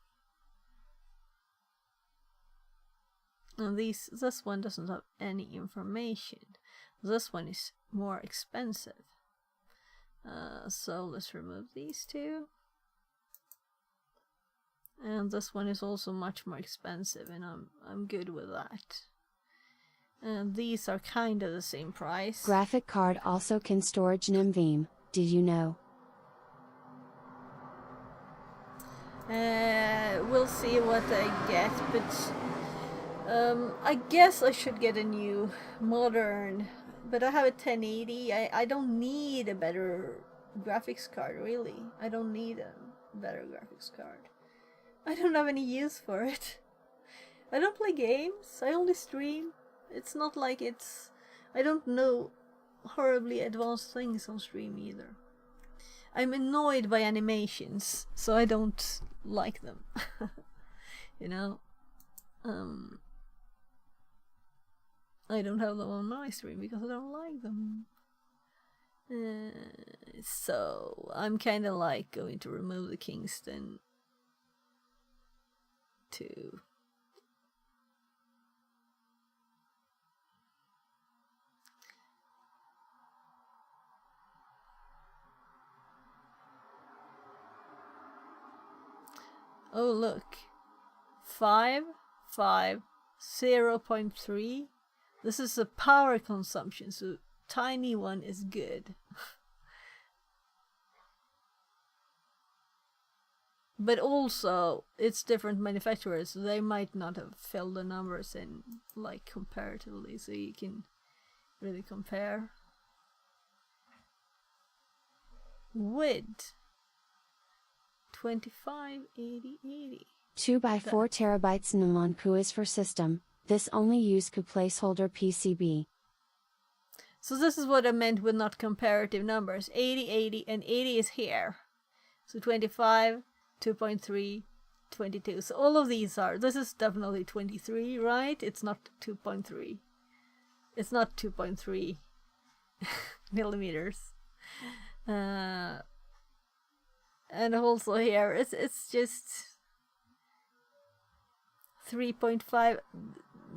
S1: And this one doesn't have any information. This one is more expensive. So let's remove these two. And this one is also much more expensive, and I'm good with that. And these are kind of the same price.
S2: Graphic card also can storage NVMe. Did you know?
S1: We'll see what I get, but I guess I should get a new modern. But I have a 1080. I don't need a better graphics card, really. I don't need a better graphics card. I don't have any use for it. I don't play games. I only stream. It's not like it's... I don't know horribly advanced things on stream either. I'm annoyed by animations, so I don't like them. You know? I don't have them on my stream because I don't like them. So I'm kind of like going to remove the Kingston too. Oh look, 0.3. This is a power consumption, so tiny one is good. But also, it's different manufacturers, so they might not have filled the numbers in, like, comparatively, so you can really compare. Width 258080.
S2: 2 by 4 terabytes NVMe is for system. This only use placeholder PCB.
S1: So this is what I meant with not comparative numbers. 80, and 80 is here. So 25, 2.3, 22. So all of these are, this is definitely 23, right? It's not 2.3. It's not 2.3. millimeters. And also here it's just 3.5.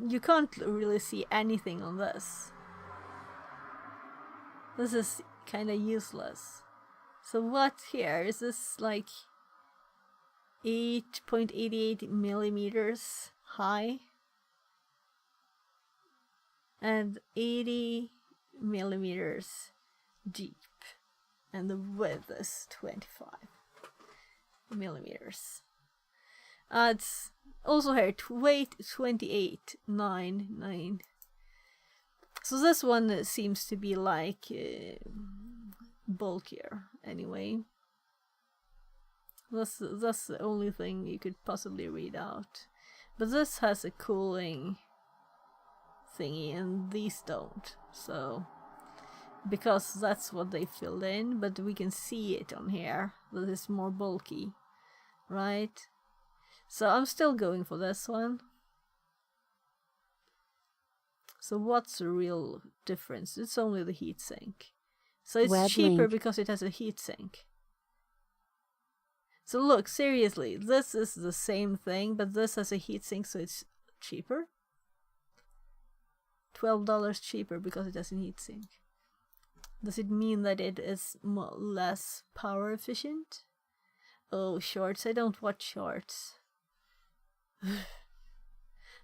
S1: You can't really see anything on this. This is kind of useless. So what here is this, like 8.88 millimeters high and 80 millimeters deep, and the width is 25 millimeters. It's also here weight 28.99. So this one seems to be like bulkier anyway. That's the only thing you could possibly read out. But this has a cooling thingy and these don't. So because that's what they filled in, but we can see it on here that it's more bulky, right? So I'm still going for this one. So what's the real difference? It's only the heatsink. So it's
S2: Web
S1: cheaper
S2: link.
S1: because it has a heatsink. So look, seriously, this is the same thing, but this has a heatsink, so it's cheaper. $12 cheaper because it has a heatsink. Does it mean that it is less power efficient? Oh, shorts. I don't watch shorts.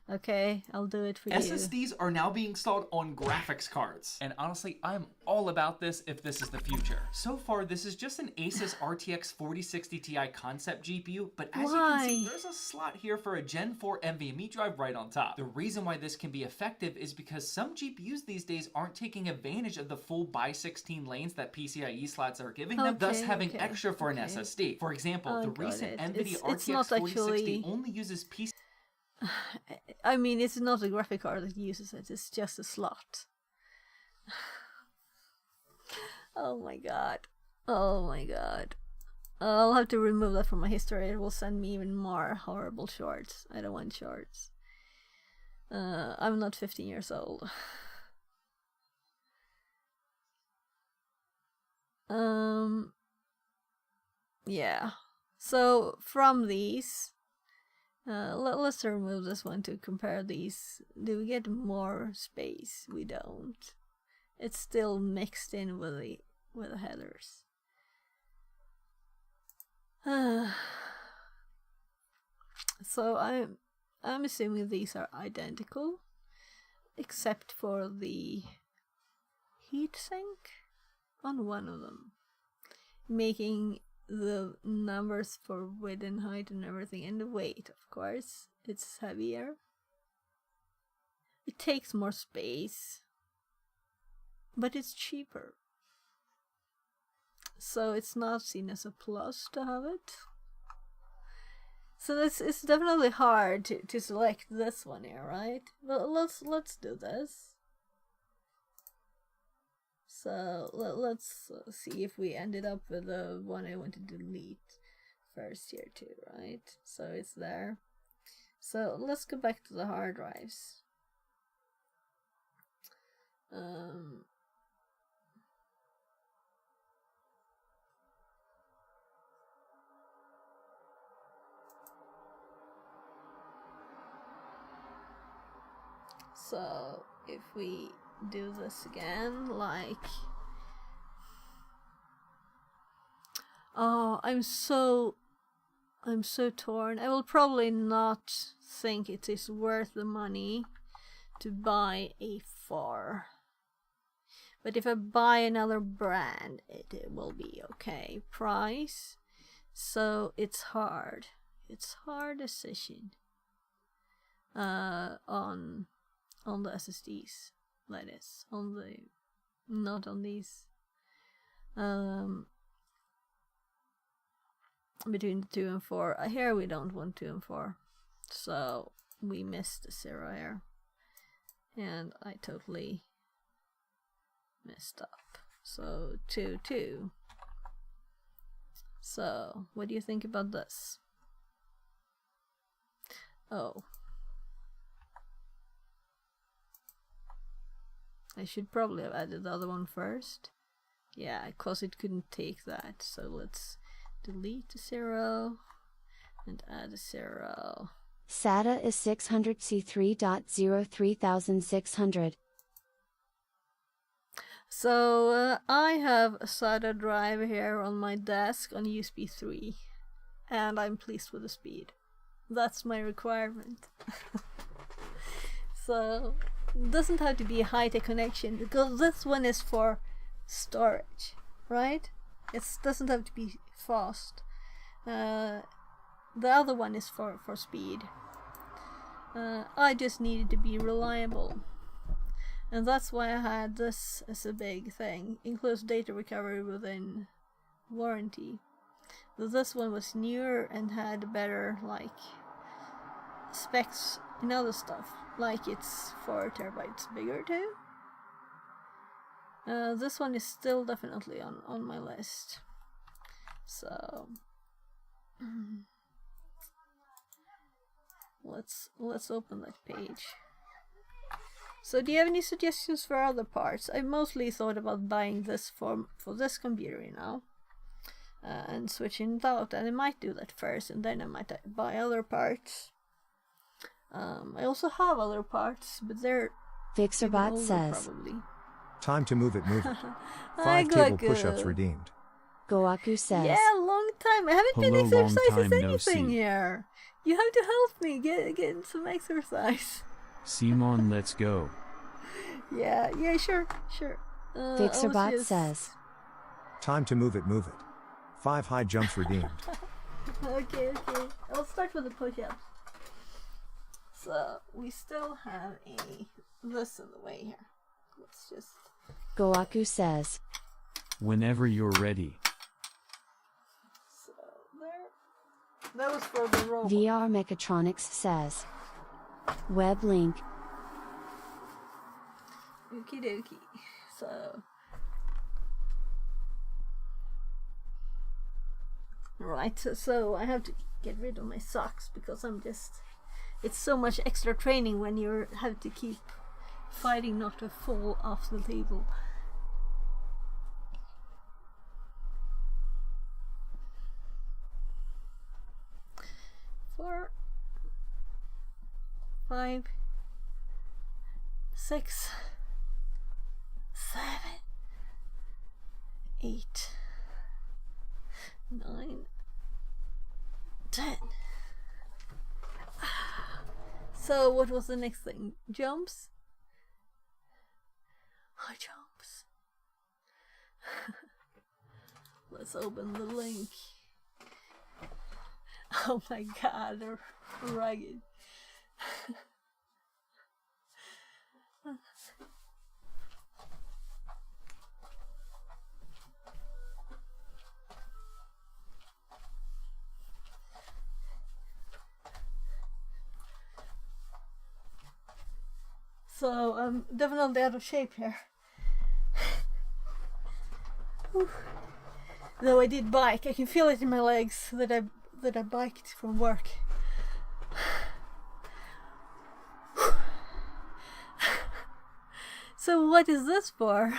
S1: Okay, I'll do it for you.
S3: SSDs are now being installed on graphics cards. And honestly, I'm all about this if this is the future. So far, this is just an Asus RTX 4060 Ti concept GPU, but as you can see, there's a slot here for a Gen 4 NVMe drive right on top. The reason why this can be effective is because some GPUs these days aren't taking advantage of the full by16 lanes that PCIe slots are giving them, thus having extra for an SSD. For example, the recent NVIDIA RTX 4060 only uses PCIe.
S1: I mean, it's not a graphic card that uses it, it's just a slot. Oh my god. Oh my god. I'll have to remove that from my history. It will send me even more horrible shorts. I don't want shorts. I'm not 15 years old. Yeah. So from these, let's remove this one to compare these. Do we get more space? We don't. It's still mixed in with the headers. So I'm assuming these are identical, except for the heatsink on one of them, making the numbers for width and height and everything, and the weight, of course, it's heavier. It takes more space, but it's cheaper. So it's not seen as a plus to have it. So it's definitely hard to select this one here, right? But let's do this. So let's see if we ended up with the one I want to delete first here too, right? So it's there. So let's go back to the hard drives. So if we do this again, like, oh, I'm so torn. I will probably not think it is worth the money to buy a 4. But if I buy another brand, it will be okay price. So it's hard. It's hard decision. On the SSDs, that is, on the, not on these. Between the 2 and 4. Here we don't want 2 and 4, so we missed the 0 here, and I totally messed up. So 2, 2. So what do you think about this? Oh. I should probably have added the other one first. Yeah, because it couldn't take that. So let's delete the 0 and add a 0.
S2: SATA is 600C3.03600.
S1: So I have a SATA drive here on my desk on USB 3, and I'm pleased with the speed. That's my requirement. So it doesn't have to be a high-tech connection, because this one is for storage, right? It doesn't have to be fast. The other one is for speed. I just needed to be reliable. And that's why I had this as a big thing. Includes data recovery within warranty. This one was newer and had better specs in other stuff. Like it's 4 terabytes bigger too. This one is still definitely on my list. So let's open that page. So do you have any suggestions for other parts? I mostly thought about buying this for this computer, and switching it out, and I might do that first, and then I might buy other parts. I also have other parts, but they're
S2: Fixerbot
S1: older,
S2: says,
S1: probably.
S4: Time to move it, move it.
S1: Hi,
S4: 5 table
S1: Goku.
S4: push-ups redeemed.
S2: Goaku says,
S1: Yeah, long time. I haven't
S5: Hello,
S1: been
S5: long
S1: exercising
S5: time no
S1: anything
S5: see.
S1: here. You have to help me get some exercise.
S5: Simon, let's go.
S1: Yeah, sure.
S2: Fixerbot
S1: just...
S2: says,
S4: Time to move it, move it. 5 high jumps redeemed.
S1: Okay. I'll start with the push-ups. So we still have this in the way here. Let's just.
S2: Goaku says,
S5: Whenever you're ready.
S1: So there. That was for the robot.
S2: VR Mechatronics says, web link.
S1: Okie dokie. So. Right, so I have to get rid of my socks because it's so much extra training when you have to keep fighting not to fall off the table. Four, 5, 6, 7, 8, 9, 10. So what was the next thing? Jumps? High jumps. Let's open the link. Oh my god, they're rugged. So I'm definitely out of shape here. Though I did bike, I can feel it in my legs that I biked from work. So what is this for?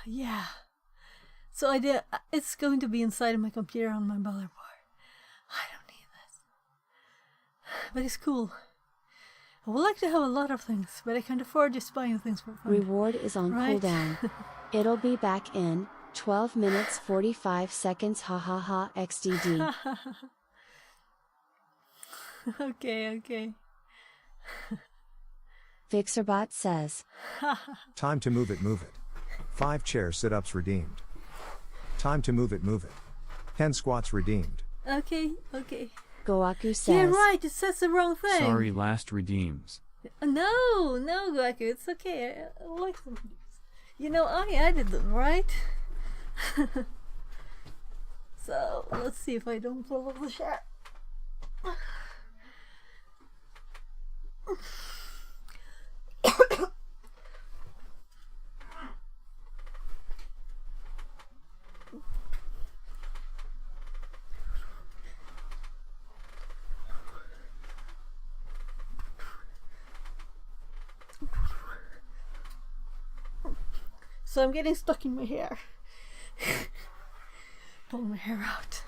S1: Yeah. So it's going to be inside of my computer on my motherboard. I don't need this. But it's cool. I would like to have a lot of things, but I can't afford just buying things for fun.
S2: Reward is on
S1: Right?
S2: cooldown. It'll be back in 12 minutes 45 seconds. Ha ha ha XDD.
S1: Okay.
S2: Fixerbot says,
S4: Time to move it, move it. 5 chair sit-ups redeemed. Time to move it, move it. 10 squats redeemed.
S1: Okay.
S2: Goaku says,
S1: Yeah, right, it says the wrong thing.
S5: Sorry, last redeems.
S1: No, Goku, it's okay. I like them. I added them, right? So, let's see if I don't fall off the shot. So I'm getting stuck in my hair. Pulling my hair out.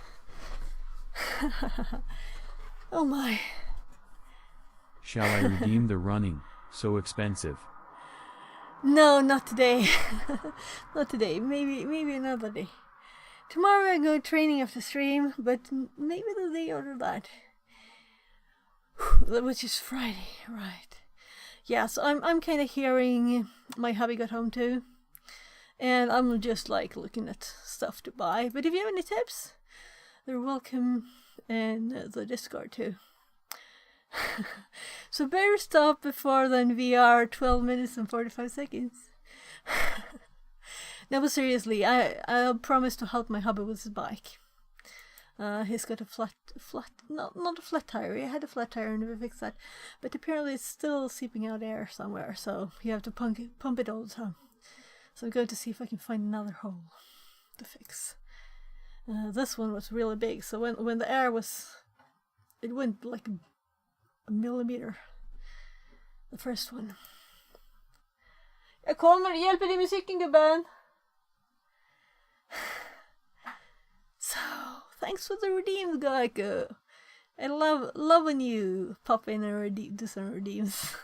S1: Oh my.
S5: Shall I redeem the running? So expensive.
S1: No, not today. Not today. Maybe another day. Tomorrow I go training after stream, but maybe the day after that. Which is Friday, right. Yeah, so I'm kind of hearing my hubby got home too. And I'm just like looking at stuff to buy. But if you have any tips, they're welcome in the Discord too. So better stop before than VR 12 minutes and 45 seconds. No, but seriously, I promised to help my hubby with his bike. He's got a not a flat tire. He had a flat tire and we fixed that. But apparently it's still seeping out air somewhere, so you have to pump it all the time. So I'm going to see if I can find another hole to fix. This one was really big, so when the air was... It went like a millimeter. The first one. Jag kommer, hjälper dig med cykeln gubben. So, thanks for the redeem, Geico. I love when you pop in and do some redeems.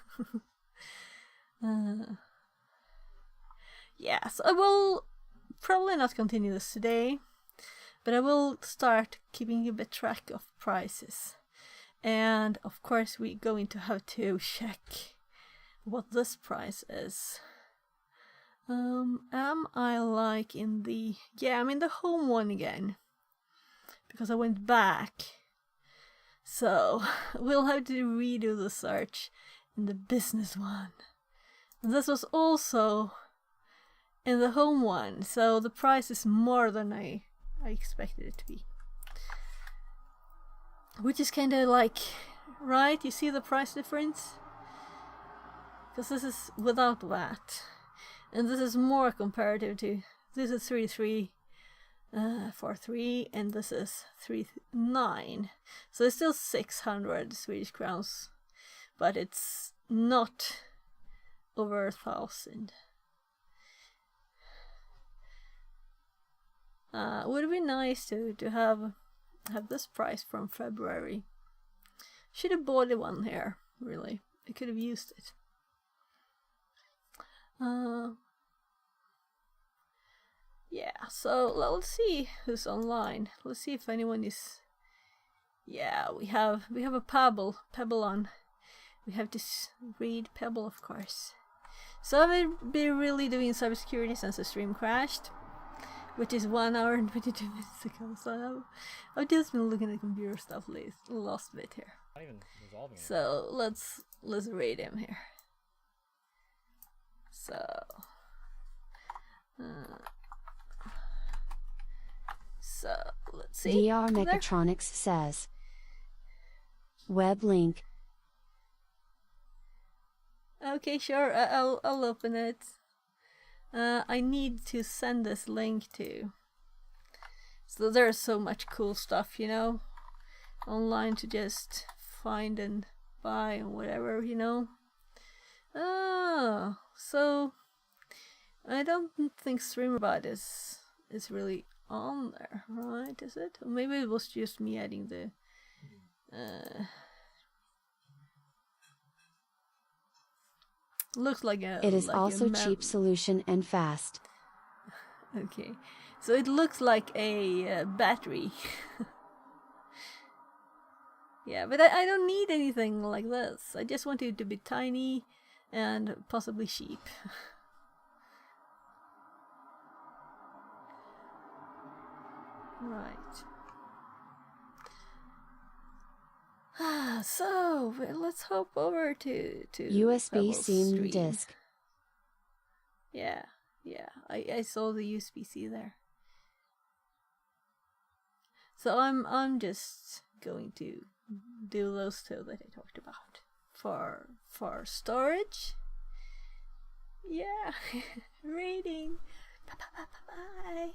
S1: Yeah, so I will probably not continue this today, but I will start keeping a bit track of prices. And of course we're going to have to check what this price is. Am I like in the... Yeah, I'm in the home one again. Because I went back. So, we'll have to redo the search in the business one. And this was also in the home one. So the price is more than I expected it to be. Which is kind of like... Right? You see the price difference? Because this is without VAT. And this is more comparative to... This is 3343 and this is 39. So it's still 600 Swedish crowns. But it's not over 1,000. Would it be nice to have this price from February? Should have bought the one here, really. I could have used it. Yeah, so let's see who's online. Let's see if anyone is... Yeah, we have a Pebble on. We have to read Pebble, of course. So I've been really doing cybersecurity since the stream crashed, which is 1 hour and 22 minutes ago. So I've just been looking at computer stuff last bit here.
S6: Not even resolving it.
S1: So let's read him here. So let's see.
S2: DR Mechatronics says, web link.
S1: Okay, sure. I'll open it. I need to send this link to. So there's so much cool stuff, you know, online to just find and buy and whatever, you know. Oh, so I don't think StreamerBot is really on there, right? Is it? Or maybe it was just me adding the. Looks like a.
S2: It is
S1: like
S2: also cheap solution and fast.
S1: Okay, so it looks like a battery. Yeah, but I don't need anything like this. I just want it to be tiny and possibly cheap. Right. So let's hop over to
S2: USB
S1: Pebble's
S2: SIM
S1: stream.
S2: disk.
S1: Yeah, I saw the USB-C there. So I'm just going to do those two that I talked about for storage. Yeah, reading. Bye.